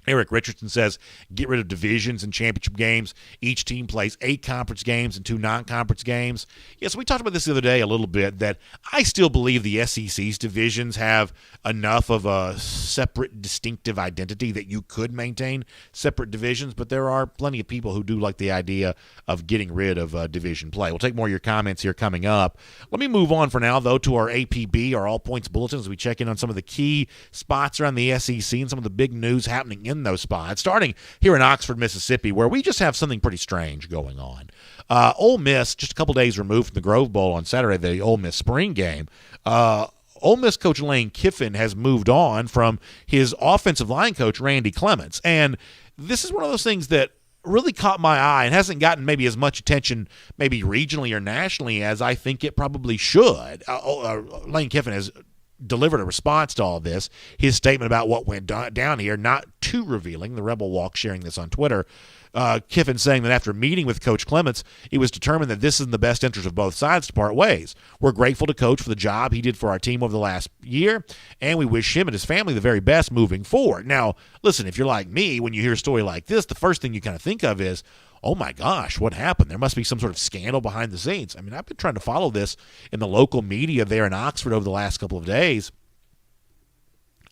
Eric Richardson says, get rid of divisions and championship games. Each team plays 8 conference games and 2 non-conference games. Yes, we talked about this the other day a little bit, that I still believe the SEC's divisions have enough of a separate, distinctive identity that you could maintain separate divisions, but there are plenty of people who do like the idea of getting rid of division play. We'll take more of your comments here coming up. Let me move on for now, though, to our APB, our All Points Bulletin, as we check in on some of the key spots around the SEC and some of the big news happening in those spots, starting here in Oxford, Mississippi, where we just have something pretty strange going on. Ole Miss, just a couple days removed from the Grove Bowl on Saturday, the Ole Miss spring game, Ole Miss coach Lane Kiffin has moved on from his offensive line coach, Randy Clements. And this is one of those things that really caught my eye and hasn't gotten maybe as much attention maybe regionally or nationally as I think it probably should. Lane Kiffin has delivered a response to all this. His statement about what went down here, not too revealing. The Rebel Walk sharing this on Twitter. Kiffin saying that after meeting with Coach Clements, it was determined that this is in the best interest of both sides to part ways. We're grateful to Coach for the job he did for our team over the last year, and we wish him and his family the very best moving forward. Now, listen, if you're like me, when you hear a story like this, the first thing you kind of think of is, oh my gosh, what happened? There must be some sort of scandal behind the scenes. I mean, I've been trying to follow this in the local media there in Oxford over the last couple of days.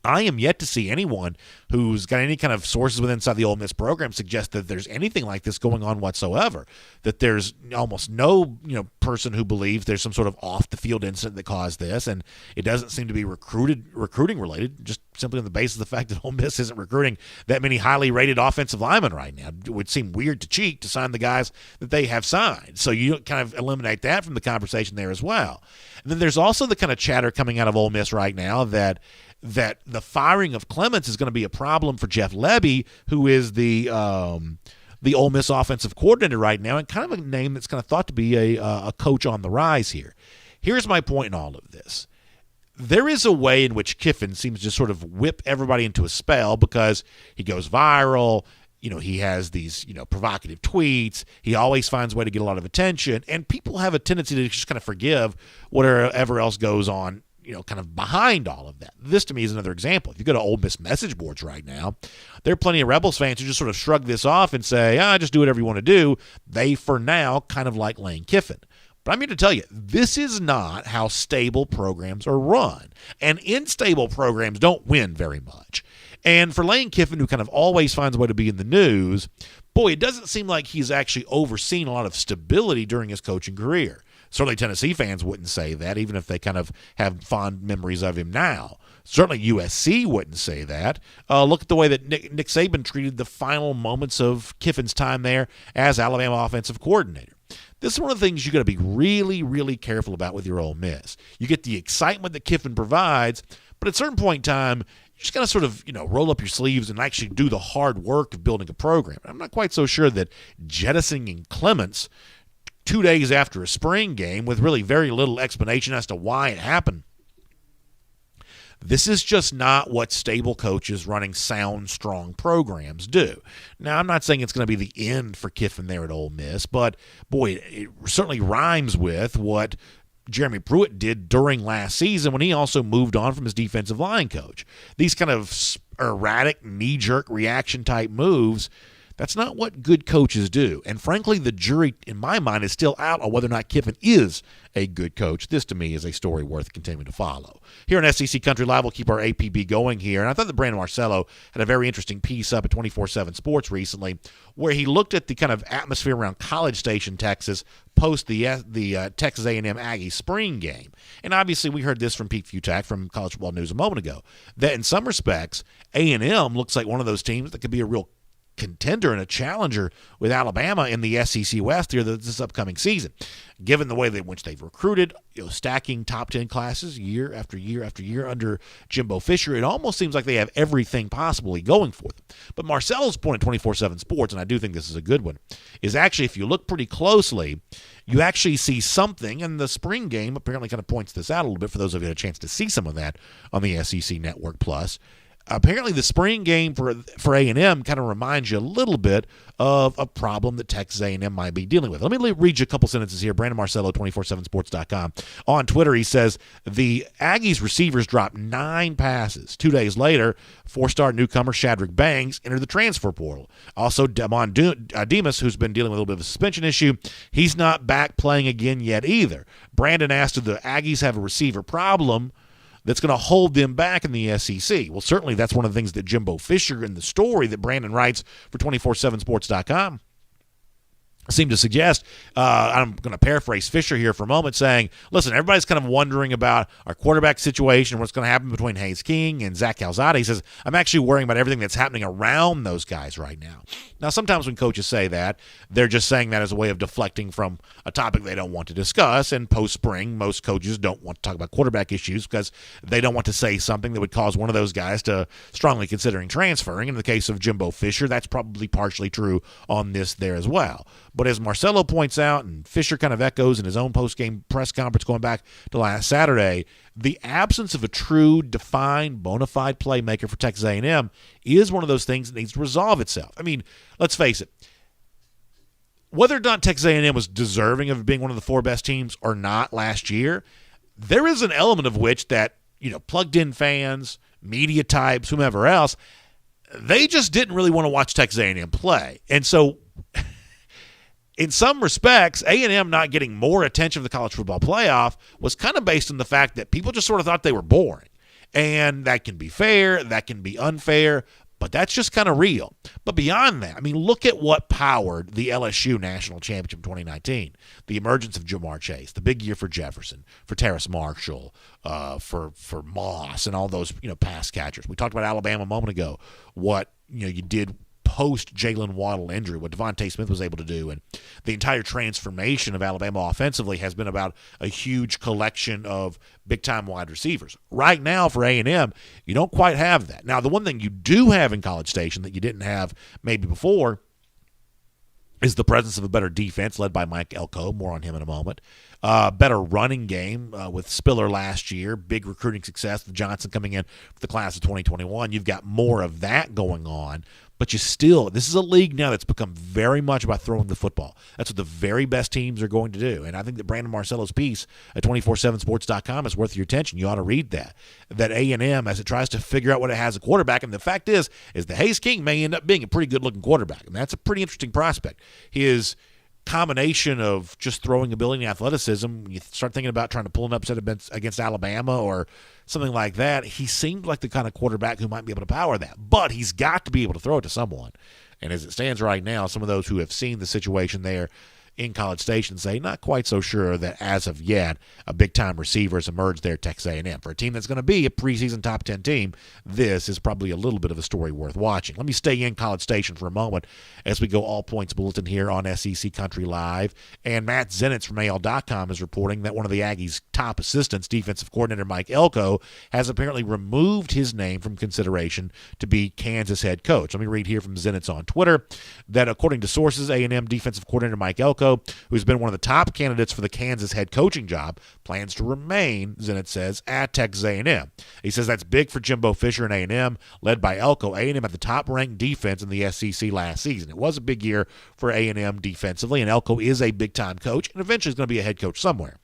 I am yet to see anyone who's got any kind of sources within inside the Ole Miss program suggest that there's anything like this going on whatsoever. That there's almost no person who believes there's some sort of off the field incident that caused this, and it doesn't seem to be recruiting related. Just simply on the basis of the fact that Ole Miss isn't recruiting that many highly rated offensive linemen right now. It would seem weird to cheat to sign the guys that they have signed. So you kind of eliminate that from the conversation there as well. And then there's also the kind of chatter coming out of Ole Miss right now that the firing of Clements is going to be a problem for Jeff Lebby, who is the Ole Miss offensive coordinator right now, and kind of a name that's kind of thought to be a coach on the rise here. Here's my point in all of this. There is a way in which Kiffin seems to sort of whip everybody into a spell because he goes viral. He has these, provocative tweets. He always finds a way to get a lot of attention, and people have a tendency to just kind of forgive whatever else goes on kind of behind all of that. This to me is another example. If you go to Ole Miss message boards right now, there are plenty of Rebels fans who just sort of shrug this off and say, just do whatever you want to do. They, for now, kind of like Lane Kiffin. But I'm here to tell you, this is not how stable programs are run. And unstable programs don't win very much. And for Lane Kiffin, who kind of always finds a way to be in the news, boy, it doesn't seem like he's actually overseen a lot of stability during his coaching career. Certainly Tennessee fans wouldn't say that, even if they kind of have fond memories of him now. Certainly USC wouldn't say that. Look at the way that Nick Saban treated the final moments of Kiffin's time there as Alabama offensive coordinator. This is one of the things you got to be really, really careful about with your Ole Miss. You get the excitement that Kiffin provides, but at a certain point in time, you just got to sort of, roll up your sleeves and actually do the hard work of building a program. I'm not quite so sure that jettisoning Clements 2 days after a spring game with really very little explanation as to why it happened. This is just not what stable coaches running sound, strong programs do. Now, I'm not saying it's going to be the end for Kiffin there at Ole Miss, but, boy, it certainly rhymes with what Jeremy Pruitt did during last season when he also moved on from his defensive line coach. These kind of erratic, knee-jerk reaction-type moves, that's not what good coaches do. And frankly, the jury, in my mind, is still out on whether or not Kiffin is a good coach. This, to me, is a story worth continuing to follow. Here on SEC Country Live, we'll keep our APB going here. And I thought that Brandon Marcello had a very interesting piece up at 24/7 Sports recently where he looked at the kind of atmosphere around College Station, Texas, post the Texas A&M Aggie spring game. And obviously, we heard this from Pete Fiutak from College Football News a moment ago, that in some respects, A&M looks like one of those teams that could be a real contender and a challenger with Alabama in the SEC West here this upcoming season. Given the way in which they've recruited, stacking top 10 classes year after year after year under Jimbo Fisher, it almost seems like they have everything possibly going for them. But Marcello's point at 24/7 Sports, and I do think this is a good one, is actually if you look pretty closely, you actually see something, and the spring game apparently kind of points this out a little bit for those of you who had a chance to see some of that on the SEC Network Plus. Apparently the spring game for A&M kind of reminds you a little bit of a problem that Texas A&M might be dealing with. Let me read you a couple sentences here. Brandon Marcello, 247sports.com. On Twitter, he says, the Aggies receivers dropped 9 passes. 2 days later, 4-star newcomer Shadrack Banks entered the transfer portal. Also, Damon Demas, who's been dealing with a little bit of a suspension issue, he's not back playing again yet either. Brandon asked, do the Aggies have a receiver problem that's going to hold them back in the SEC? Well, certainly that's one of the things that Jimbo Fisher in the story that Brandon writes for 247sports.com seem to suggest. I'm going to paraphrase Fisher here for a moment, saying, listen, everybody's kind of wondering about our quarterback situation, what's going to happen between Hayes King and Zach Calzada. He says, I'm actually worrying about everything that's happening around those guys right now. Now, sometimes when coaches say that, they're just saying that as a way of deflecting from a topic they don't want to discuss. And post-spring, most coaches don't want to talk about quarterback issues because they don't want to say something that would cause one of those guys to strongly considering transferring. In the case of Jimbo Fisher, that's probably partially true on this there as well. But as Marcello points out, and Fisher kind of echoes in his own post-game press conference going back to last Saturday, the absence of a true, defined, bona fide playmaker for Texas A&M is one of those things that needs to resolve itself. I mean, let's face it. Whether or not Texas A&M was deserving of being one of the 4 best teams or not last year, there is an element of which that, plugged-in fans, media types, whomever else, they just didn't really want to watch Texas A&M play. And so in some respects, A&M not getting more attention of the college football playoff was kind of based on the fact that people just sort of thought they were boring. And that can be fair, that can be unfair, but that's just kind of real. But beyond that, I mean, look at what powered the LSU National Championship in 2019. The emergence of Jamar Chase, the big year for Jefferson, for Terrace Marshall, for Moss, and all those, pass catchers. We talked about Alabama a moment ago, what, you did post-Jalen Waddle injury, what Devontae Smith was able to do, and the entire transformation of Alabama offensively has been about a huge collection of big-time wide receivers. Right now for A&M, you don't quite have that. Now, the one thing you do have in College Station that you didn't have maybe before is the presence of a better defense led by Mike Elko. More on him in a moment. Better running game with Spiller last year. Big recruiting success with Johnson coming in for the class of 2021. You've got more of that going on. But this is a league now that's become very much about throwing the football. That's what the very best teams are going to do. And I think that Brandon Marcello's piece at 247sports.com is worth your attention. You ought to read that. That A&M, as it tries to figure out what it has a quarterback, and the fact is the Hayes King may end up being a pretty good-looking quarterback, and that's a pretty interesting prospect. His combination of just throwing ability and athleticism, you start thinking about trying to pull an upset against Alabama or something like that, he seemed like the kind of quarterback who might be able to power that. But he's got to be able to throw it to someone. And as it stands right now, some of those who have seen the situation there in College Station say not quite so sure that as of yet a big-time receiver has emerged there at Texas A&M. For a team that's going to be a preseason top 10 team, this is probably a little bit of a story worth watching. Let me stay in College Station for a moment as we go All Points Bulletin here on SEC Country Live. And Matt Zenitz from AL.com is reporting that one of the Aggies' top assistants, defensive coordinator Mike Elko, has apparently removed his name from consideration to be Kansas head coach. Let me read here from Zenitz on Twitter that according to sources, A&M defensive coordinator Mike Elko, who's been one of the top candidates for the Kansas head coaching job, plans to remain, Zenitz says, at Texas A&M. He says that's big for Jimbo Fisher and A&M, led by Elko. A&M had the top-ranked defense in the SEC last season. It was a big year for A&M defensively, and Elko is a big-time coach, and eventually is going to be a head coach somewhere.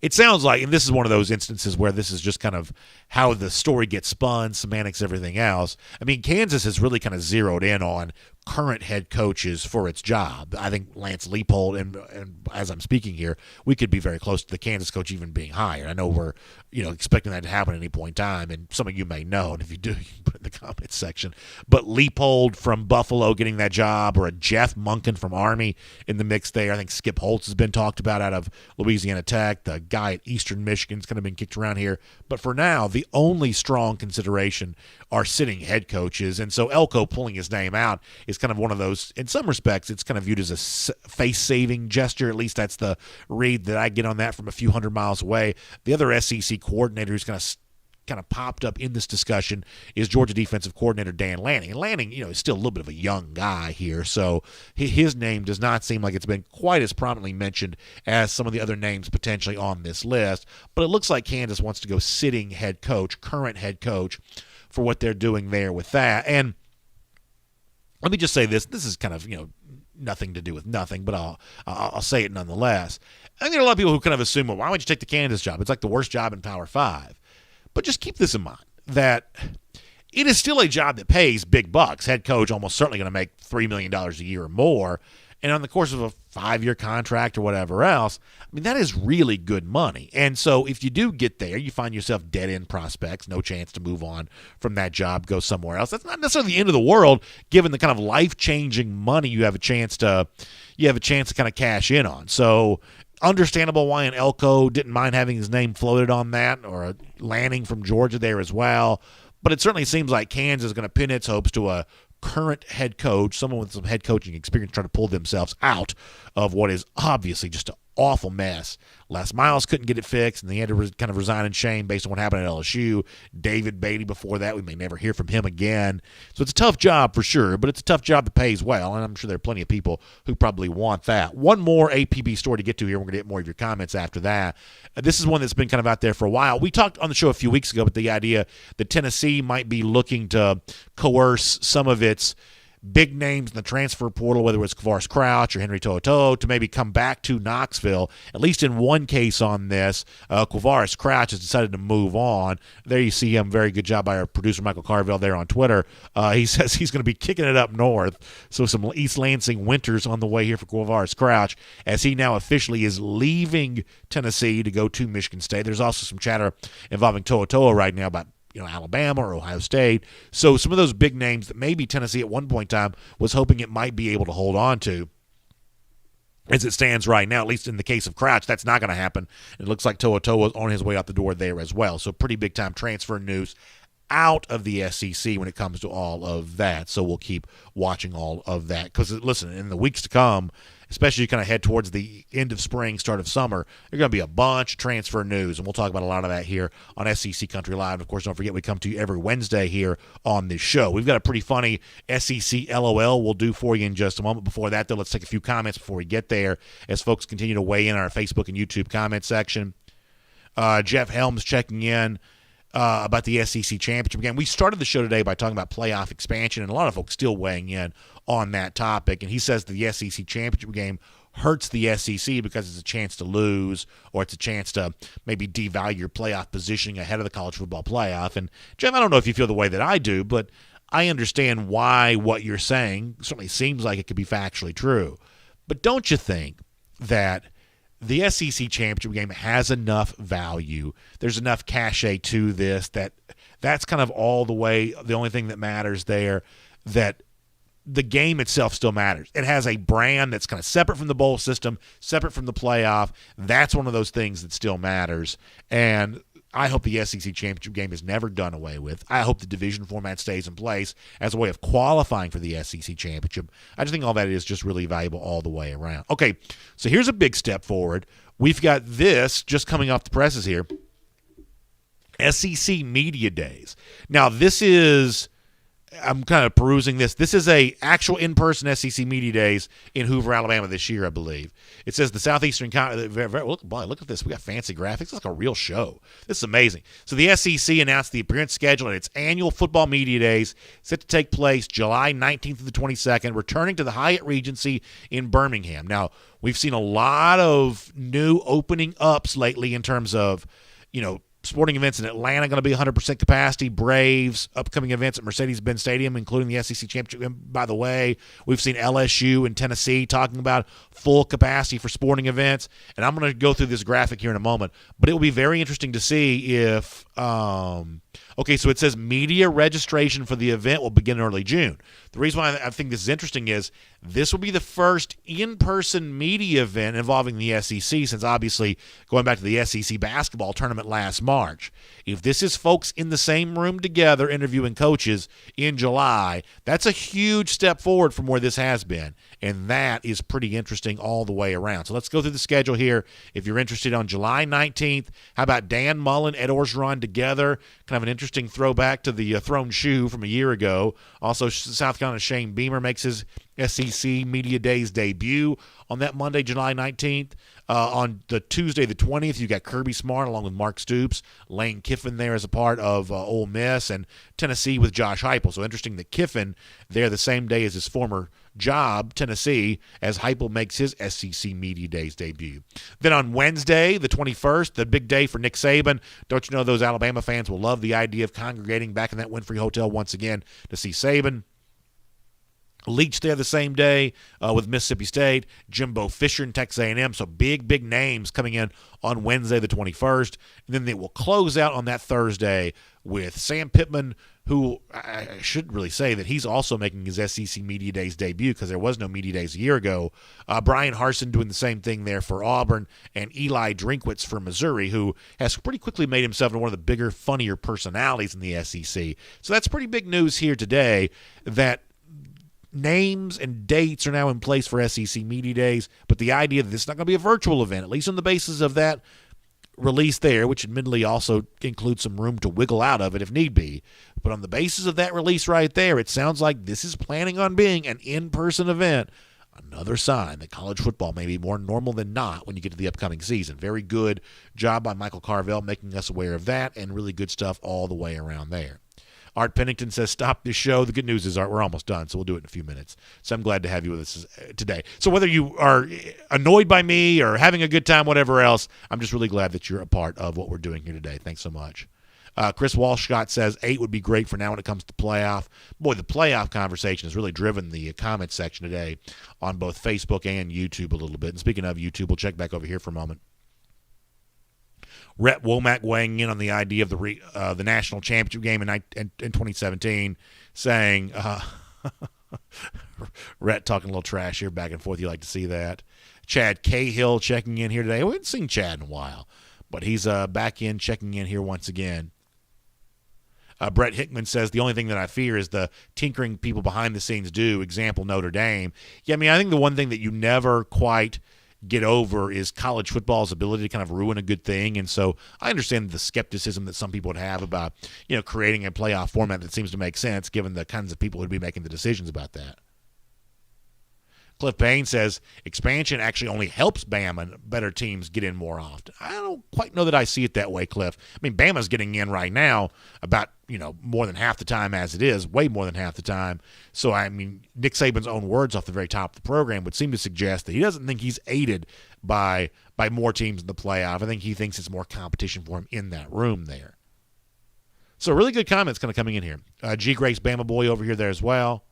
It sounds like, and this is one of those instances where this is just kind of how the story gets spun, semantics, everything else. I mean, Kansas has really kind of zeroed in on current head coaches for its job. I think Lance Leipold, and as I'm speaking here, we could be very close to the Kansas coach even being hired. I know we're expecting that to happen at any point in time, and some of you may know, and if you do, you can put it in the comments section. But Leipold from Buffalo getting that job, or a Jeff Monken from Army in the mix there. I think Skip Holtz has been talked about out of Louisiana Tech. The guy at Eastern Michigan's kind of been kicked around here. But for now, the only strong consideration are sitting head coaches, and so Elko pulling his name out is kind of one of those, in some respects, it's kind of viewed as a face-saving gesture. At least that's the read that I get on that from a few hundred miles away. The other SEC coordinator who's kind of popped up in this discussion is Georgia defensive coordinator Dan Lanning. And Lanning, is still a little bit of a young guy here, so his name does not seem like it's been quite as prominently mentioned as some of the other names potentially on this list. But it looks like Kansas wants to go sitting head coach, current head coach, for what they're doing there with that. And let me just say this. This is kind of, nothing to do with nothing, but I'll say it nonetheless. I think there are a lot of people who kind of assume, well, why would you take the Kansas job? It's like the worst job in Power 5. But just keep this in mind, that it is still a job that pays big bucks. Head coach almost certainly going to make $3 million a year or more. And on the course of a 5-year contract or whatever else, I mean, that is really good money. And so if you do get there, you find yourself dead-end prospects, no chance to move on from that job, go somewhere else. That's not necessarily the end of the world, given the kind of life-changing money you have a chance to kind of cash in on. So understandable why an Elko didn't mind having his name floated on that, or a Lanning from Georgia there as well. But it certainly seems like Kansas is going to pin its hopes to a current head coach, someone with some head coaching experience, trying to pull themselves out of what is obviously just an awful mess. Les Miles couldn't get it fixed, and they had to kind of resign in shame based on what happened at LSU. David Beatty before that, we may never hear from him again. So it's a tough job for sure, but it's a tough job that pays well, and I'm sure there are plenty of people who probably want that. One more APB story to get to here. We're going to get more of your comments after that. This is one that's been kind of out there for a while. We talked on the show a few weeks ago about the idea that Tennessee might be looking to coerce some of its big names in the transfer portal, whether it's Kavaris Crouch or Henry To'oTo'o, to maybe come back to Knoxville. At least in one case on this, Kavaris Crouch has decided to move on. There you see him. Very good job by our producer Michael Carville there on Twitter. He says he's going to be kicking it up north. So some East Lansing winters on the way here for Kavaris Crouch, as he now officially is leaving Tennessee to go to Michigan State. There's also some chatter involving To'oTo'o right now about Alabama or Ohio State. So some of those big names that maybe Tennessee at one point in time was hoping it might be able to hold on to. As it stands right now, at least in the case of Crouch, that's not going to happen. It looks like To'oTo'o is on his way out the door there as well. So pretty big time transfer news out of the SEC when it comes to all of that. So we'll keep watching all of that. Because, listen, in the weeks to come, especially kind of head towards the end of spring, start of summer, there's going to be a bunch of transfer news, and we'll talk about a lot of that here on SEC Country Live. Of course, don't forget we come to you every Wednesday here on this show. We've got a pretty funny SEC LOL we'll do for you in just a moment. Before that, though, let's take a few comments before we get there as folks continue to weigh in on our Facebook and YouTube comment section. Jeff Helms checking in. about the SEC championship game. We started the show today by talking about playoff expansion, and a lot of folks still weighing in on that topic. And he says the SEC championship game hurts the SEC because it's a chance to lose, or it's a chance to maybe devalue your playoff positioning ahead of the college football playoff. And Jeff, I don't know if you feel the way that I do, but I understand why what you're saying certainly seems like it could be factually true. But don't you think that the SEC championship game has enough value, there's enough cachet to this, that's kind of all the way, the only thing that matters there, that the game itself still matters. It has a brand that's kind of separate from the bowl system, separate from the playoff. That's one of those things that still matters. And I hope the SEC championship game is never done away with. I hope the division format stays in place as a way of qualifying for the SEC championship. I just think all that is just really valuable all the way around. Okay, so here's a big step forward. We've got this just coming off the presses here. SEC Media Days. Now, this is, I'm kind of perusing this. This is a actual in-person SEC Media Days in Hoover, Alabama this year, I believe. It says the Southeastern look at this. We got fancy graphics. It's like a real show. This is amazing. So the SEC announced the appearance schedule at its annual Football Media Days, set to take place July 19th to the 22nd, returning to the Hyatt Regency in Birmingham. Now, we've seen a lot of new opening ups lately in terms of, sporting events in Atlanta going to be 100% capacity. Braves, upcoming events at Mercedes-Benz Stadium, including the SEC Championship. By the way, we've seen LSU and Tennessee talking about full capacity for sporting events. And I'm going to go through this graphic here in a moment. But it will be very interesting to see if okay, so it says media registration for the event will begin in early June. The reason why I think this is interesting is this will be the first in-person media event involving the SEC since obviously going back to the SEC basketball tournament last March. If this is folks in the same room together interviewing coaches in July, that's a huge step forward from where this has been, and that is pretty interesting all the way around. So let's go through the schedule here. If you're interested, on July 19th, how about Dan Mullen, Ed Orgeron together? Kind of an interesting throwback to the thrown shoe from a year ago. Also, South Carolina Shane Beamer makes his SEC Media Days debut on that Monday, July 19th. On the Tuesday, the 20th, you got Kirby Smart along with Mark Stoops, Lane Kiffin there as a part of Ole Miss, and Tennessee with Josh Heupel. So interesting that Kiffin there the same day as his former job, Tennessee, as Heupel makes his SEC Media Days debut. Then on Wednesday, the 21st, the big day for Nick Saban. Don't you know those Alabama fans will love the idea of congregating back in that Winfrey Hotel once again to see Saban. Leach there the same day with Mississippi State, Jimbo Fisher and Texas A&M. So big names coming in on Wednesday the 21st. And then they will close out on that Thursday with Sam Pittman, who I should really say that he's also making his SEC Media Days debut because there was no Media Days a year ago. Brian Harsin doing the same thing there for Auburn, and Eli Drinkwitz for Missouri, who has pretty quickly made himself into one of the bigger, funnier personalities in the SEC. So that's pretty big news here today that names and dates are now in place for SEC Media Days, but the idea that this is not going to be a virtual event, at least on the basis of that release there, which admittedly also includes some room to wiggle out of it if need be, but on the basis of that release right there, it sounds like this is planning on being an in-person event. Another sign that college football may be more normal than not when you get to the upcoming season. Very good job by Michael Carvel making us aware of that, and really good stuff all the way around there. Art Pennington says, stop this show. The good news is, Art, we're almost done, so we'll do it in a few minutes. So I'm glad to have you with us today. So whether you are annoyed by me or having a good time, whatever else, I'm just really glad that you're a part of what we're doing here today. Thanks so much. Chris Walshcott says 8 would be great for now when it comes to playoff. Boy, the playoff conversation has really driven the comments section today on both Facebook and YouTube a little bit. And speaking of YouTube, we'll check back over here for a moment. Rhett Womack weighing in on the idea of the national championship game in 2017, saying, Rhett talking a little trash here, back and forth. You like to see that. Chad Cahill checking in here today. We haven't seen Chad in a while, but he's back in, checking in here once again. Brett Hickman says, the only thing that I fear is the tinkering people behind the scenes do. Example, Notre Dame. Yeah, I mean, I think the one thing that you never quite get over is college football's ability to kind of ruin a good thing. And so I understand the skepticism that some people would have about, creating a playoff format that seems to make sense given the kinds of people who'd be making the decisions about that. Cliff Payne says expansion actually only helps Bama and better teams get in more often. I don't quite know that I see it that way, Cliff. I mean, Bama's getting in right now about, more than half the time as it is, way more than half the time. So, I mean, Nick Saban's own words off the very top of the program would seem to suggest that he doesn't think he's aided by more teams in the playoff. I think he thinks it's more competition for him in that room there. So, really good comments kind of coming in here. G. Grace Bama Boy over here there as well.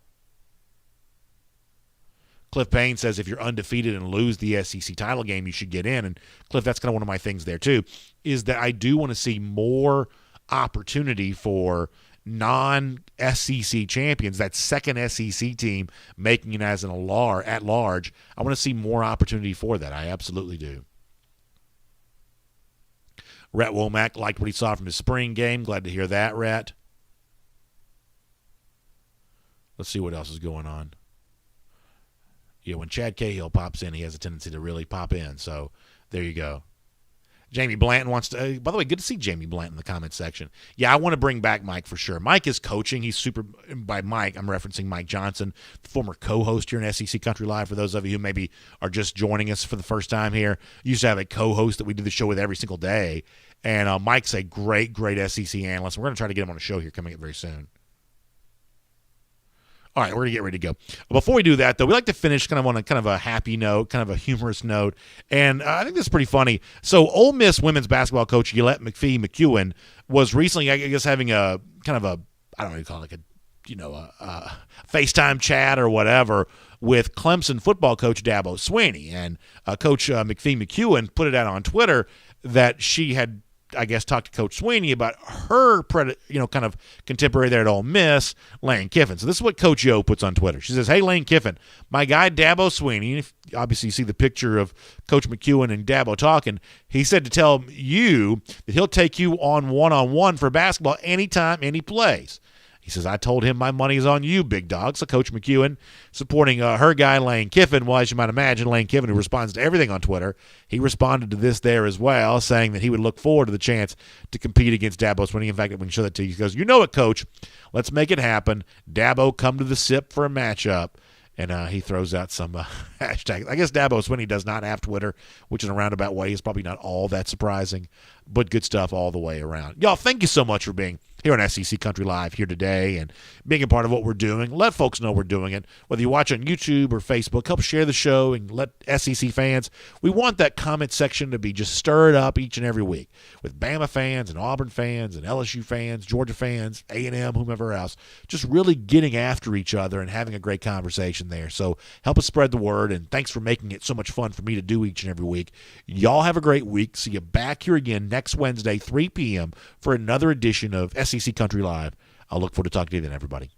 Cliff Payne says if you're undefeated and lose the SEC title game, you should get in. And, Cliff, that's kind of one of my things there, too, is that I do want to see more opportunity for non-SEC champions, that second SEC team making it as at large. I want to see more opportunity for that. I absolutely do. Rhett Womack liked what he saw from his spring game. Glad to hear that, Rhett. Let's see what else is going on. Yeah, when Chad Cahill pops in, he has a tendency to really pop in. So there you go. Jamie Blanton wants to by the way, good to see Jamie Blanton in the comment section. Yeah, I want to bring back Mike for sure. Mike is coaching. He's super – by Mike, I'm referencing Mike Johnson, the former co-host here in SEC Country Live. For those of you who maybe are just joining us for the first time here, used to have a co-host that we do the show with every single day. And Mike's a great, great SEC analyst. We're going to try to get him on a show here coming up very soon. All right, we're going to get ready to go. Before we do that, though, we like to finish kind of on a happy note, kind of a humorous note. And I think this is pretty funny. So Ole Miss women's basketball coach Gillette McPhee-McEwen was recently, I guess, having a kind of a, I don't know what you call it, like a FaceTime chat or whatever with Clemson football coach Dabo Swinney. And Coach McPhee-McEwen put it out on Twitter that she had, I guess, talked to Coach Swinney about her, kind of contemporary there at Ole Miss, Lane Kiffin. So this is what Coach Yo puts on Twitter. She says, "Hey, Lane Kiffin, my guy Dabo Swinney," if obviously you see the picture of Coach McEwen and Dabo talking, he said to tell you that he'll take you on one-on-one for basketball anytime, any place. He says, "I told him my money is on you, big dog." So Coach McEwen supporting her guy, Lane Kiffin. Well, as you might imagine, Lane Kiffin, who responds to everything on Twitter, he responded to this there as well, saying that he would look forward to the chance to compete against Dabo Swinney. In fact, we can show that to you. He goes, "You know it, Coach. Let's make it happen. Dabo, come to the SIP for a matchup." And he throws out some hashtags. I guess Dabo Swinney does not have Twitter, which in a roundabout way is probably not all that surprising, but good stuff all the way around. Y'all, thank you so much for being here on SEC Country Live here today and being a part of what we're doing. Let folks know we're doing it. Whether you watch on YouTube or Facebook, help share the show and let SEC fans, we want that comment section to be just stirred up each and every week with Bama fans and Auburn fans and LSU fans, Georgia fans, A&M, whomever else, just really getting after each other and having a great conversation there. So help us spread the word, and thanks for making it so much fun for me to do each and every week. Y'all have a great week. See you back here again next Wednesday, 3 p.m. for another edition of SEC Country Live. I'll look forward to talking to you then, everybody.